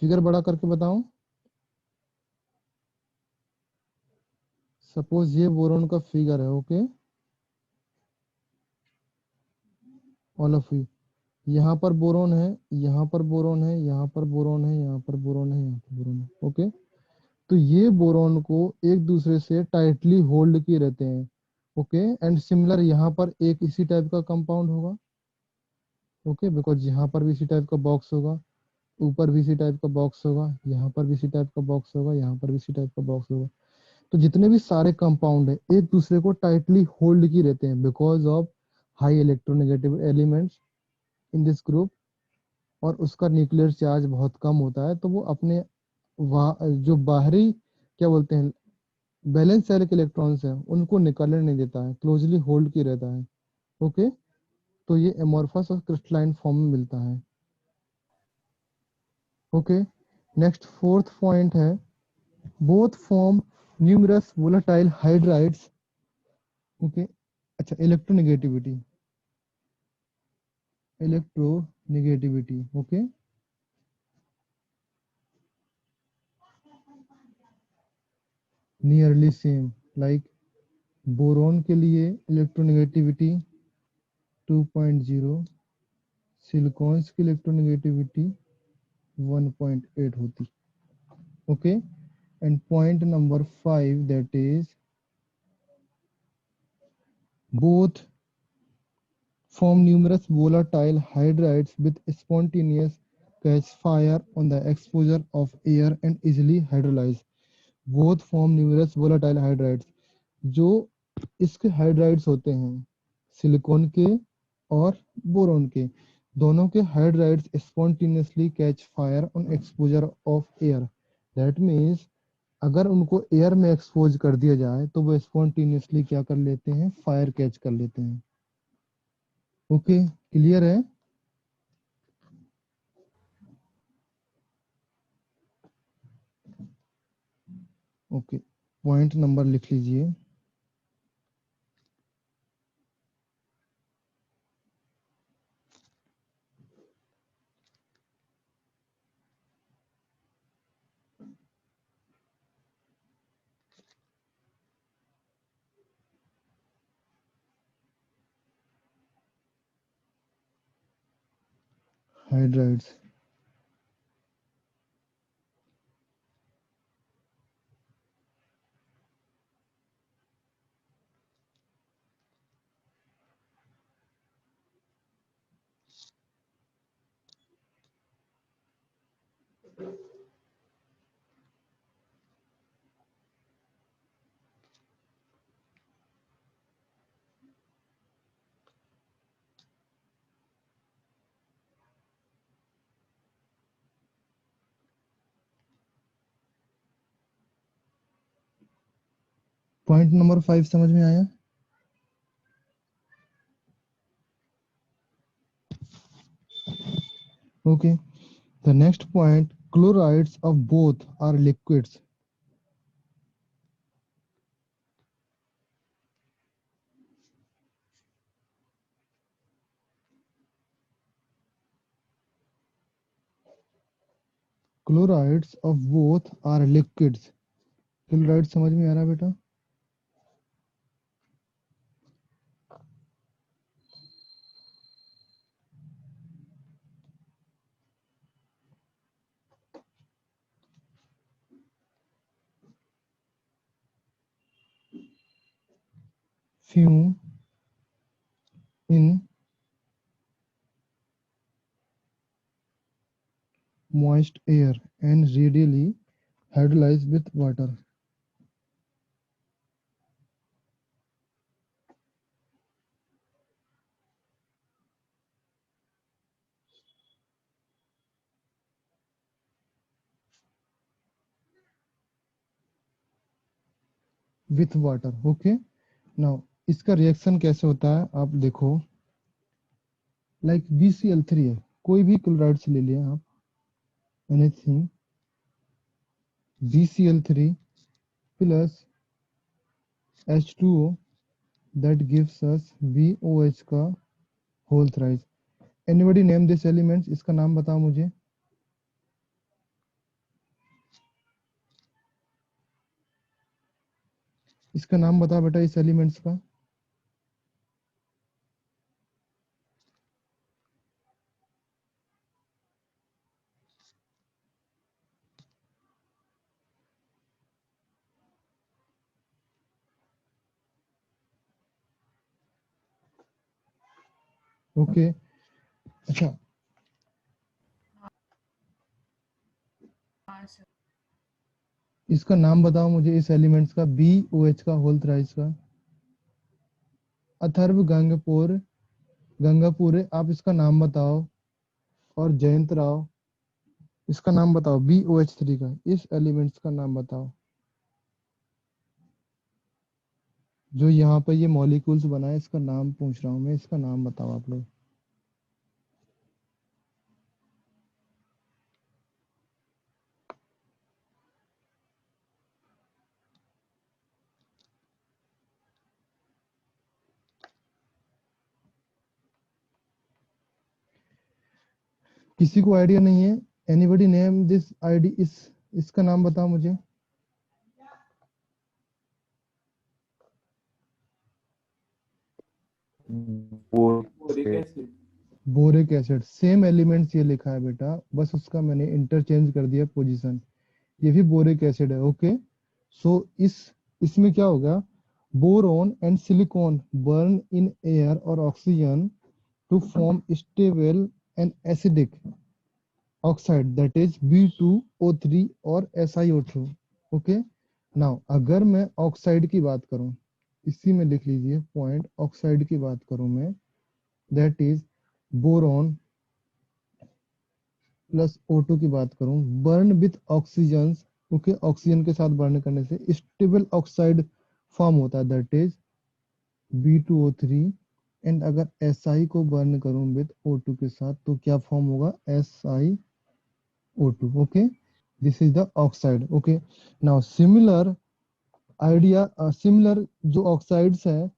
फिगर बड़ा करके बताऊं? सपोज ये बोरोन का फिगर है, ओके, ऑल ऑफ यू, यहाँ पर बोरोन है, यहाँ पर बोरोन है, यहाँ पर बोरोन है, यहाँ पर बोरोन है, यहाँ पर बोरोन है, ओके। तो ये बोरोन को एक दूसरे से टाइटली होल्ड किए रहते हैं, ओके। एंड सिमिलर यहाँ पर एक इसी टाइप का कंपाउंड होगा, ओके, बिकॉज यहाँ पर भी इसी टाइप का बॉक्स होगा, ऊपर भी इसी टाइप का बॉक्स होगा, यहाँ पर भी इसी टाइप का बॉक्स होगा, यहाँ पर भी इसी टाइप का बॉक्स होगा। तो जितने भी सारे कंपाउंड है एक दूसरे को टाइटली होल्ड किए रहते हैं because of high electronegative elements in this group, और उसका न्यूक्लियर चार्ज बहुत कम होता है, तो वो अपने जो बाहरी क्या बोलते हैं बैलेंस सेल के इलेक्ट्रॉन्स हैं उनको निकलने नहीं देता है, क्लोजली होल्ड किए रहता है, ओके। तो ये एमोर्फस और क्रिस्टलाइन फॉर्म में मिलता है, ओके। नेक्स्ट फोर्थ पॉइंट है, both form numerous volatile hydrides, okay. अच्छा, electronegativity, okay, nearly same, like boron के लिए इलेक्ट्रोनेगेटिविटी 2.0, सिलिकॉन्स की इलेक्ट्रोनेगेटिविटी 1.8 होती, okay. And point number 5, that is both form numerous volatile hydrides with spontaneous catch fire on the exposure of air and easily hydrolyze. Both form numerous volatile hydrides. जो इसके हाइड्राइड्स होते हैं सिलिकॉन के और बोरोन के, दोनों के hydrides spontaneously catch fire on exposure of air. That means अगर उनको एयर में एक्सपोज कर दिया जाए तो वो स्पॉन्टेनियसली क्या कर लेते हैं, फायर कैच कर लेते हैं, ओके। क्लियर है? ओके, पॉइंट नंबर लिख लीजिए। हाइड्राइड्स, पॉइंट नंबर 5 समझ में आया? Okay, the next point, chlorides of both are liquids. Chlorides of both are liquids. Chloride समझ में आ रहा बेटा? Fume in moist air and readily hydrolyze with water. With water. Okay. Now इसका रिएक्शन कैसे होता है आप देखो, लाइक BCl3 है, कोई भी क्लोराइड से ले लिया आप, anything, BCl3 plus H2O that gives us BOH का whole thrice. Anybody name this elements, इसका नाम बताओ मुझे. इसका नाम बताओ बेटा इस एलिमेंट्स का. ओके. अच्छा, हाँ सर। इसका नाम बताओ मुझे इस एलिमेंट्स का, BOH का होल थ्राइस का. अथर्व गंगापुरे, आप इसका नाम बताओ. और जयंत राव, इसका नाम बताओ BOH3 का, इस एलिमेंट्स का नाम बताओ जो यहाँ पर ये मॉलिक्यूल्स बनाए. इसका नाम पूछ रहा हूँ मैं, इसका नाम बताओ आप लोग. किसी को आइडिया नहीं है? एनीबॉडी नेम दिस आईडी, इसका नाम बताओ मुझे. Boric acid. सेम एलिमेंट्स ये लिखा है बेटा, बस उसका मैंने इंटरचेंज कर दिया पोजीशन. ये भी बोरिक एसिड है. ओके. सो इसमें क्या होगा, boron and silicon burn in air or oxygen to form stable and acidic oxide that is B2O3 और SiO2. ओके. नाउ अगर मैं ऑक्साइड की बात करूं, इसी में लिख लीजिए पॉइंट, ऑक्साइड की बात करूं मैं, that is boron plus O2 की बात करूं, burn with oxygen. Okay. Oxygen के साथ बर्न करने से स्टेबल ऑक्साइड फॉर्म होता है, दैट इज B2O3. एंड अगर Si को बर्न करूं विथ O2 के साथ तो क्या फॉर्म होगा, SiO2. Okay. This is the oxide. Okay. Now similar idea, similar जो ऑक्साइड्स है,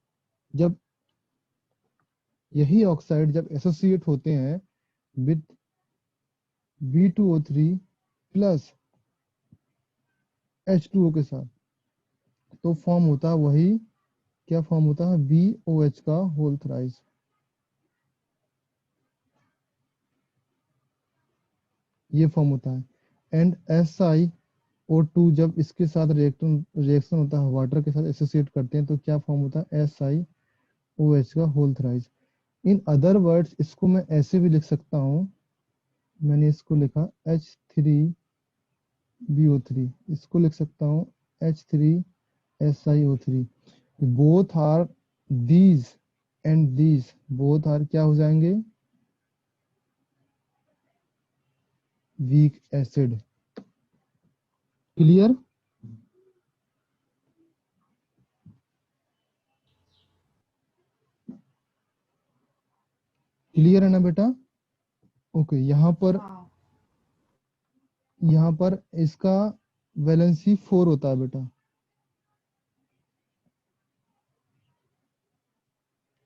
जब यही ऑक्साइड जब एसोसिएट होते हैं विथ B2O3 प्लस H2O के साथ तो फॉर्म होता है वही, क्या फॉर्म होता है, BOH का होल थ्राइस. ये फॉर्म होता है. एंड SiO2 जब इसके साथ रिएक्शन होता है, वाटर के साथ एसोसिएट करते हैं तो क्या फॉर्म होता है, SiOH का whole thrice. In other words इसको मैं ऐसे भी लिख सकता हूँ, मैंने इसको लिखा H3BO3, इसको लिख सकता हूँ H3SiO3. Both are these and these both are क्या हो जाएंगे, वीक एसिड. क्लियर? क्लियर है ना बेटा? ओके. हाँ यहाँ पर इसका वैलेंसी 4 होता है बेटा,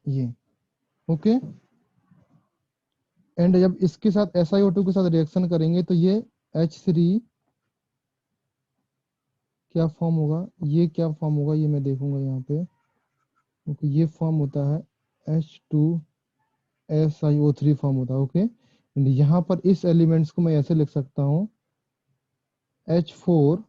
ये. ओके. एंड जब इसके साथ SiO2 के साथ रिएक्शन करेंगे तो ये H3 क्या फॉर्म होगा, ये क्या फॉर्म होगा, ये मैं देखूंगा यहाँ पे. ओके. ये फॉर्म होता है H2SiO3 फॉर्म होता है. ओके. एंड यहाँ पर इस एलिमेंट्स को मैं ऐसे लिख सकता हूँ, H4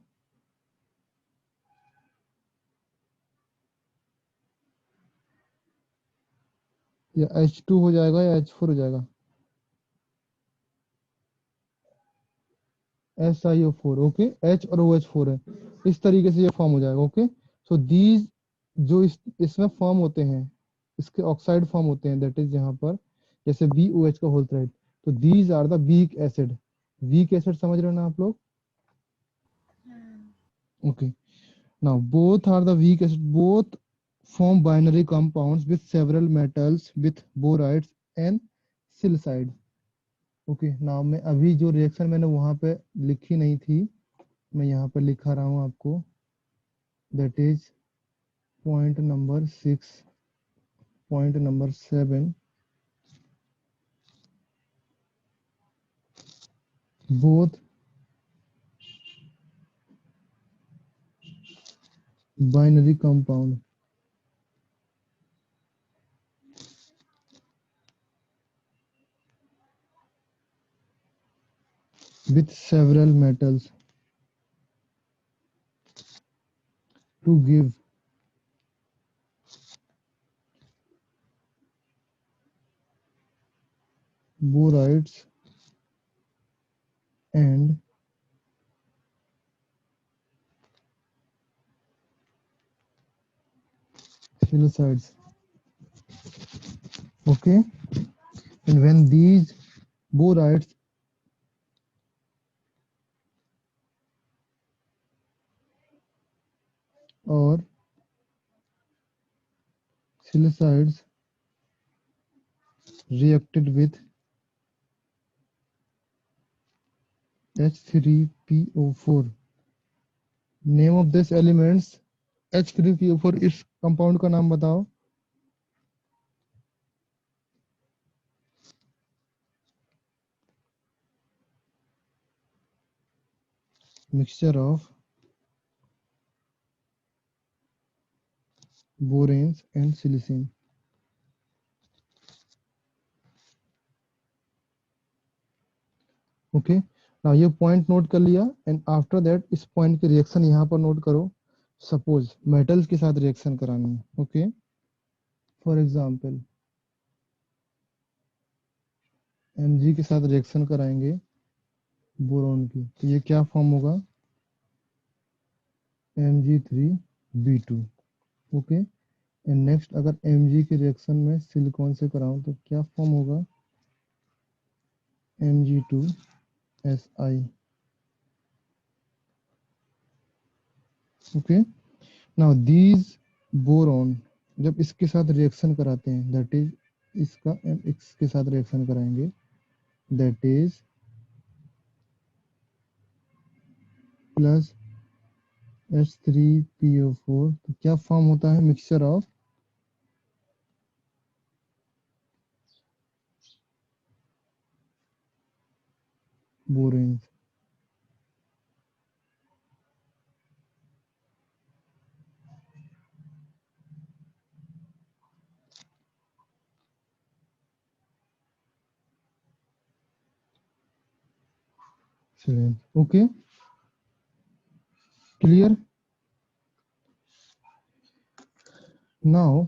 या H2 हो जाएगा या H4 हो जाएगा. SiO4, ओके, H और OH4 है, इस तरीके से ये फॉर्म हो जाएगा, ओके। सो दीज जो इसमें फॉर्म होते हैं, इसके ऑक्साइड फॉर्म होते हैं, दैट इज यहाँ पर जैसे BOH का होल थ्रेड, तो these are the weak acid. Weak acid समझ रहे हो ना आप लोग, okay. Now both are the weak acid, both form binary compounds with several metals with borides and silicides, okay. Now मैं अभी जो रिएक्शन मैंने वहां पे लिखी नहीं थी, मैं यहाँ पर लिखा रहा हूँ आपको, that is point number 6, point number 7, both binary compound with several metals to give borides and silicides, okay. And when these borides or silicides reacted with H3PO4, name of this elements H3PO4, इस कंपाउंड का नाम बताओ। Mixture of boranes and silicene, okay. Now ये पॉइंट नोट कर लिया, एंड आफ्टर दैट इस पॉइंट के रिएक्शन यहाँ पर नोट करो। सपोज मेटल्स के साथ रिएक्शन करानी है, ओके। फॉर एग्जांपल Mg के साथ रिएक्शन कराएंगे बोरॉन की, तो ये क्या फॉर्म होगा, Mg3B2, ओके। एंड नेक्स्ट अगर Mg के रिएक्शन में सिलिकॉन से कराऊं तो क्या फॉर्म होगा, Mg2Si, okay. Now these boron जब इसके साथ रिएक्शन कराते हैं, दैट इज इसका एंड इसके साथ रिएक्शन कराएंगे, दैट इज प्लस H3PO4, तो क्या फॉर्म होता है, mixture of बोरेन्स, okay, clear. Now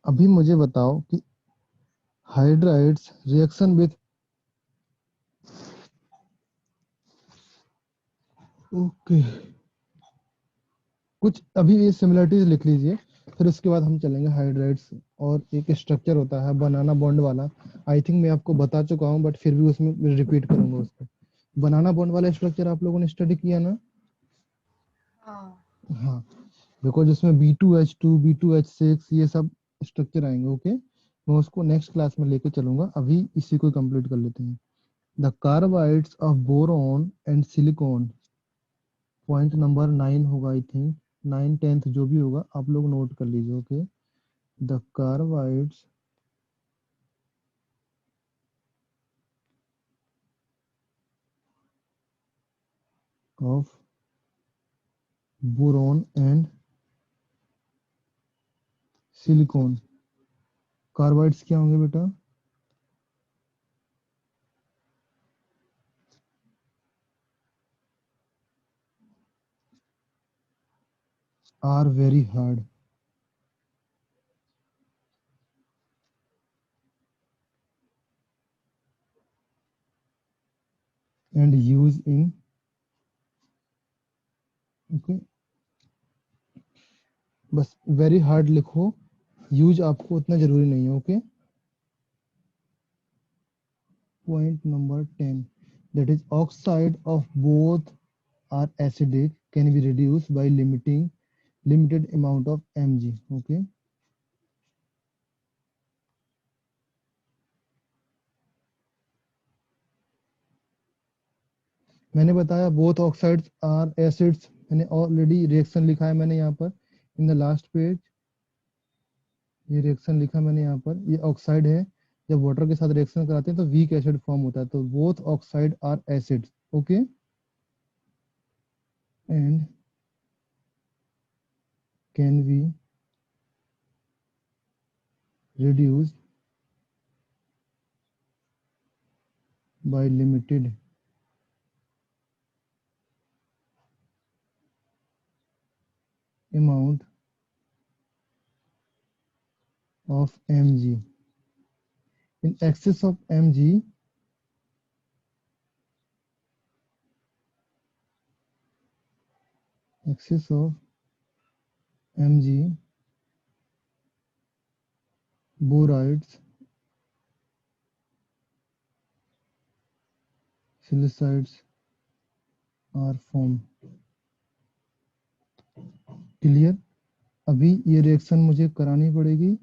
अभी मुझे बताओ कि हाइड्राइड्स रिएक्शन विथ, ओके, कुछ अभी ये सिमिलरिटीज लिख लीजिए, फिर उसके बाद हम चलेंगे हाइड्राइड्स। और एक स्ट्रक्चर होता है बनाना बॉन्ड वाला, आई थिंक मैं आपको बता चुका हूँ, बट फिर भी उसमें रिपीट करूंगा उसको। बनाना बॉन्ड वाला स्ट्रक्चर आप लोगों ने स्टडी किया ना, हाँ हाँ, बिकॉज उसमें B2H2 B2H6 ये सब स्ट्रक्चर आएंगे, ओके। मैं उसको नेक्स्ट क्लास में लेके चलूंगा, अभी इसी को कंप्लीट कर लेते हैं। The carbides of boron and silicon, point number 9 होगा आई थिंक, 9 10th जो भी होगा आप लोग नोट कर लीजिए, okay. The carbides of boron and silicon, carbides क्या होंगे बेटा, are very hard, and use in, okay, बस very hard लिखो, use आपको उतना जरूरी नहीं है, okay. Point number 10, that is oxide of both are acidic can be reduced by limited amount of Mg, okay। मैंने बताया बोथ ऑक्साइड्स आर एसिड्स, मैंने ऑलरेडी रिएक्शन लिखा है मैंने यहाँ पर इन द लास्ट पेज, ये रिएक्शन लिखा मैंने यहाँ पर, ये ऑक्साइड है, जब वाटर के साथ रिएक्शन कराते हैं तो वीक एसिड फॉर्म होता है, तो both oxide are acids, okay. And can be reduced by limited amount of Mg. In excess of Mg, borides, silicides are formed. Clear? अभी ये रिएक्शन मुझे करानी पड़ेगी,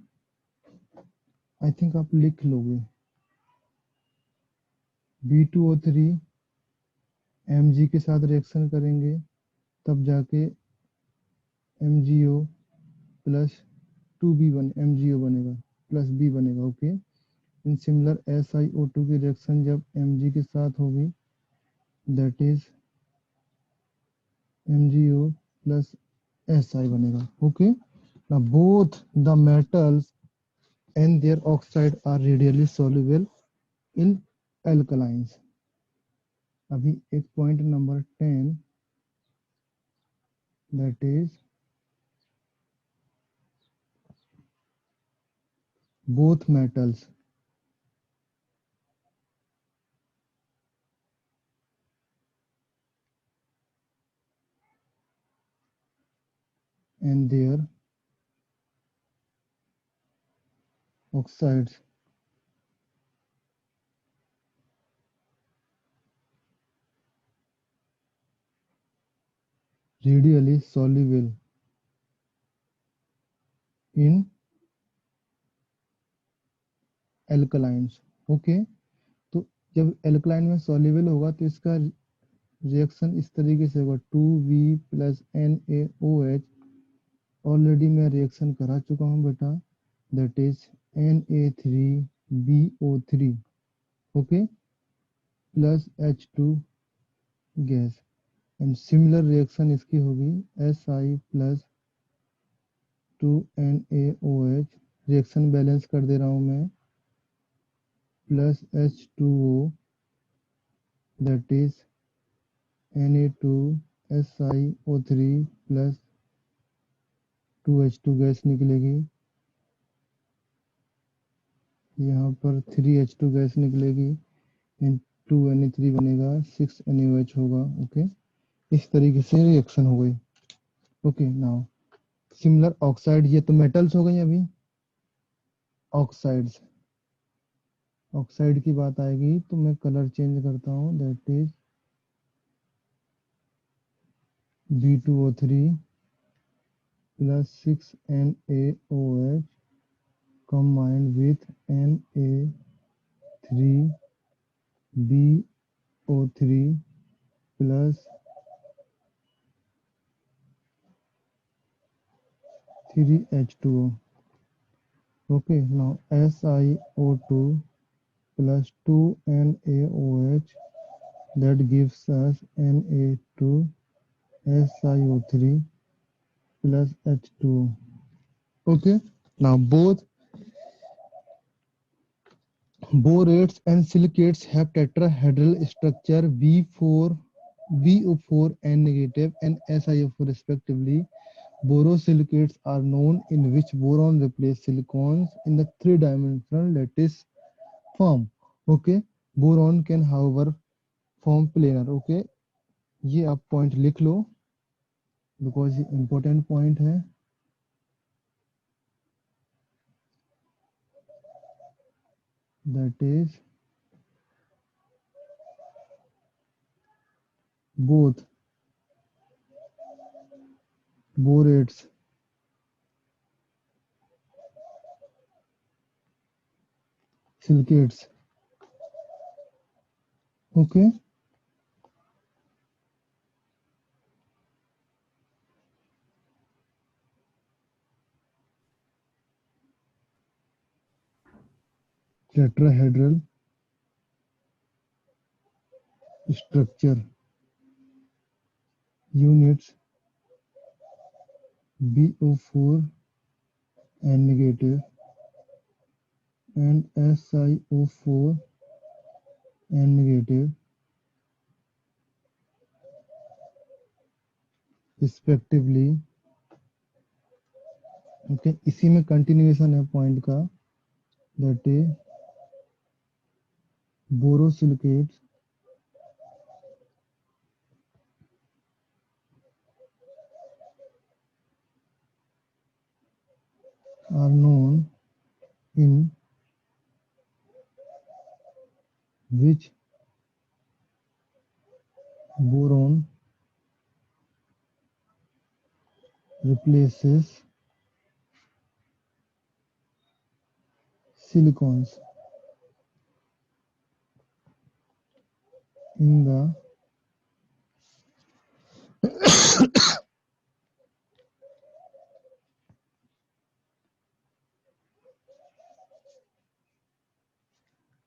आई थिंक आप लिख लोगे। B2O3 Mg के साथ रिएक्शन करेंगे, तब जाके MgO प्लस 2B1 MgO बनेगा प्लस B बनेगा, ओके। इन सिमिलर SiO2 की रिएक्शन जब Mg के साथ होगी, that is MgO plus Si बनेगा, okay. Now both the metals and their oxide are readily soluble in alkalines. अभी एक point number 10, that is both metals and their oxides readily soluble in alkalines, okay. तो जब एल्कलाइन में सॉल्युबल होगा तो इसका रिएक्शन इस तरीके से होगा, 2V प्लस NaOH, ऑलरेडी मैं रिएक्शन करा चुका हूँ बेटा, that is Na3BO3, okay, plus H2 gas. And similar reaction इसकी होगी Si plus 2NaOH, reaction balance कर दे रहा हूँ मैं, plus H2O, that is Na2SiO3 plus 2H2 gas निकलेगी, यहाँ पर 3H2 गैस निकलेगी, एंड 2Na3 बनेगा, 6NaOH होगा, ओके। इस तरीके से रिएक्शन हो गई, ओके। नाउ सिमिलर ऑक्साइड, ये तो मेटल्स हो गई अभी। ऑक्साइड्स, ऑक्साइड की बात आएगी तो मैं कलर चेंज करता हूँ, that is B2O3 plus 6NaOH combined with Na3BO3 plus 3H2O. Okay, now SiO2 plus 2NaOH, that gives us Na2SiO3 plus H2O. Okay, now both borates and silicates have tetrahedral structure BO4 N negative and SiO4 respectively. Borosilicates are known in which boron replaces silicons in the three-dimensional lattice form. Okay, boron can however form planar. Okay, ये आप पॉइंट लिख लो बिकॉज ये इंपॉर्टेंट पॉइंट है। That is both borates silicates। okay, tetrahedral structure units BO4 and negative and SiO4 and negative respectively। Okay, इसी में कंटिन्यूएशन है पॉइंट का। That is borosilicates are known in which boron replaces silicons in the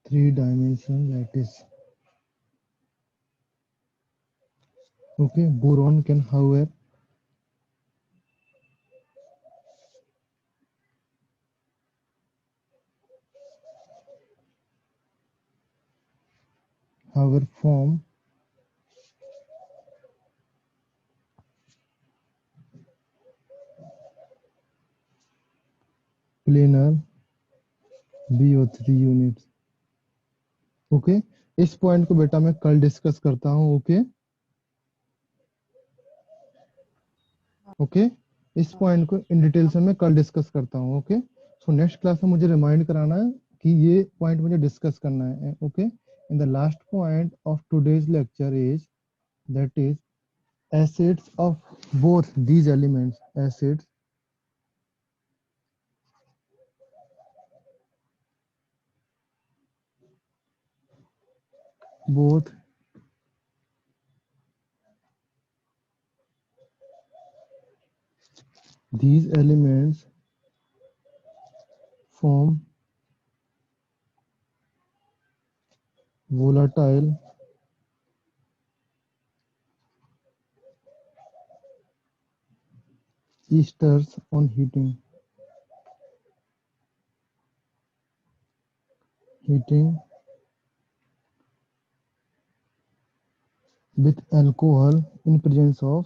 three-dimensional lattice। okay, boron can however form planar BO3 units। Okay, इस पॉइंट को बेटा मैं कल डिस्कस करता हूँ। ओके ओके, इस पॉइंट को इन डिटेल से मैं कल डिस्कस करता हूँ। ओके, सो नेक्स्ट क्लास में मुझे रिमाइंड कराना है कि ये पॉइंट मुझे डिस्कस करना है। Okay, in the last point of today's lecture is that is acids of both these elements, acids both these elements form volatile esters on heating with alcohol in presence of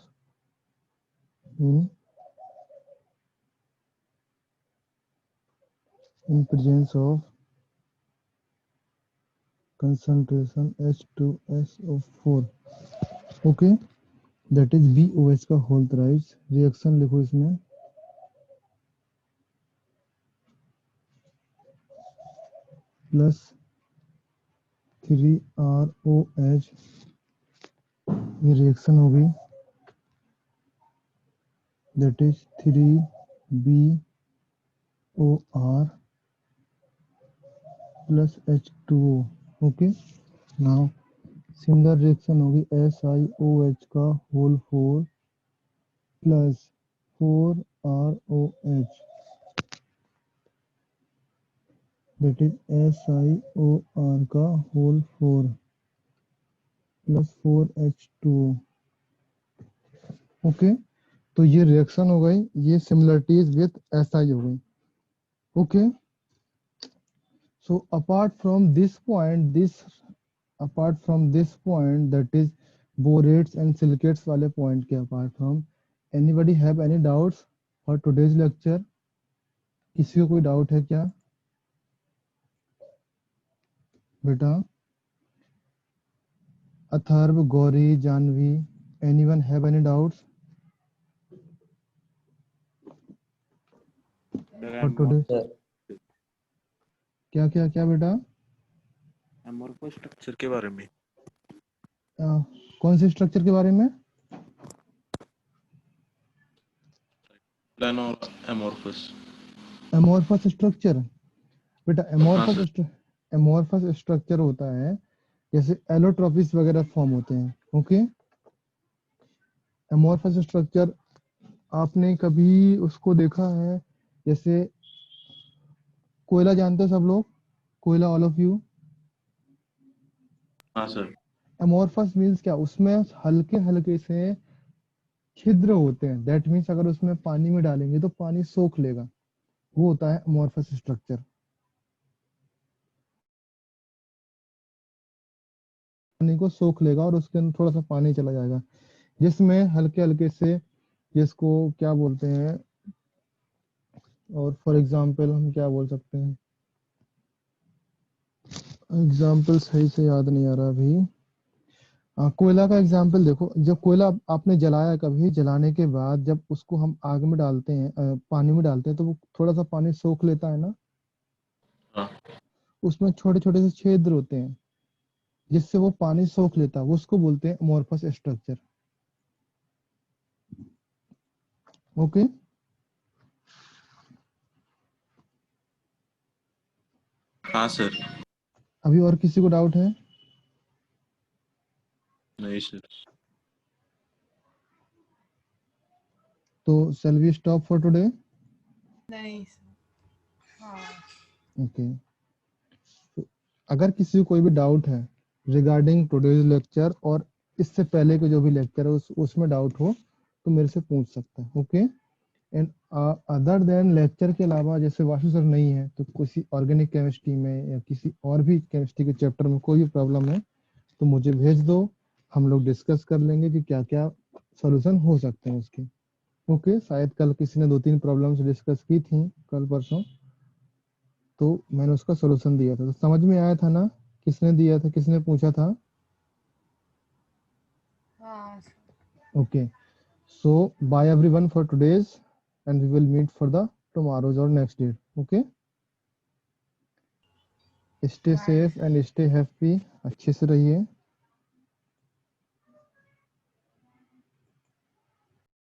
concentration H2SO4। Okay, that is BOH का होल थ्राइस। रिएक्शन लिखो इसमें प्लस 3ROH, ये रिएक्शन होगी। That is 3BOR plus H2O। Okay, now similar reaction होगी SiOH का whole 4 plus 4ROH। That is SiOR का होल 4 प्लस 4H2O। ओके, तो ये रिएक्शन हो गई, ये सिमिलरिटीज विथ SI हो गई। Okay, so apart from this point that is borates and silicates वाले पॉइंट के apart from, anybody have any doubts for today's lecture? किसी को कोई डाउट है क्या बेटा? Atharva, Gauri, Janvi, anyone have any doubts for today? क्या क्या क्या बेटा? एमोर्फो स्ट्रक्चर के बारे में। कौन से स्ट्रक्चर के बारे में? प्लान और एमोर्फस। एमोर्फस स्ट्रक्चर बेटा, हाँ सर। एमोर्फस स्ट्रक्चर होता है जैसे एलोट्रॉपिस वगैरह फॉर्म होते हैं। ओके, एमोर्फस स्ट्रक्चर आपने कभी उसको देखा है? जैसे कोयला जानते हो सब लोग, कोयला, ऑल ऑफ यू। हाँ सर। एमोर्फस मींस क्या? उसमें हल्के हल्के से छिद्र होते हैं। दैट मीन्स अगर उसमें पानी में डालेंगे तो पानी सोख लेगा, वो होता है एमोर्फस स्ट्रक्चर। पानी को सोख लेगा और उसके अंदर थोड़ा सा पानी चला जाएगा, जिसमें हल्के हल्के से, जिसको क्या बोलते हैं, और फॉर एग्जांपल हम क्या बोल सकते हैं, एग्जांपल सही से याद नहीं आ रहा अभी। कोयला का एग्जांपल देखो, जब कोयला आपने जलाया, कभी जलाने के बाद जब उसको हम आग में डालते हैं, पानी में डालते हैं, तो वो थोड़ा सा पानी सोख लेता है ना। हाँ उसमें छोटे छोटे से छेद होते हैं जिससे वो पानी सोख लेता है, वो उसको बोलते हैं अमोर्फस स्ट्रक्चर। ओके, हाँ सर। अभी और किसी को डाउट है? नहीं सर। तो shall we stop for today? नहीं सर। हाँ। ओके, अगर किसी को कोई भी डाउट है रिगार्डिंग टुडेज लेक्चर और इससे पहले के जो भी लेक्चर है उसमें डाउट हो तो मेरे से पूछ सकता है। Okay, and other than lecture के अलावा, जैसे वाशु सर नहीं है तो किसी ऑर्गेनिक केमिस्ट्री में या किसी और भी केमिस्ट्री के चैप्टर में कोई भी प्रॉब्लम है तो मुझे भेज दो, हम लोग डिस्कस कर लेंगे कि क्या क्या सोल्यूशन हो सकते हैं उसके। ओके, शायद कल किसी ने 2-3 प्रॉब्लम्स डिस्कस की थी कल परसों, तो मैंने उसका सोल्यूशन दिया था, तो समझ में आया था ना? किसने दिया था, किसने पूछा था? हाँ sir. Okay, so bye everyone for today's, and we will meet for the tomorrow's or next day. Okay, stay bye safe and stay happy, अच्छे से रहिए।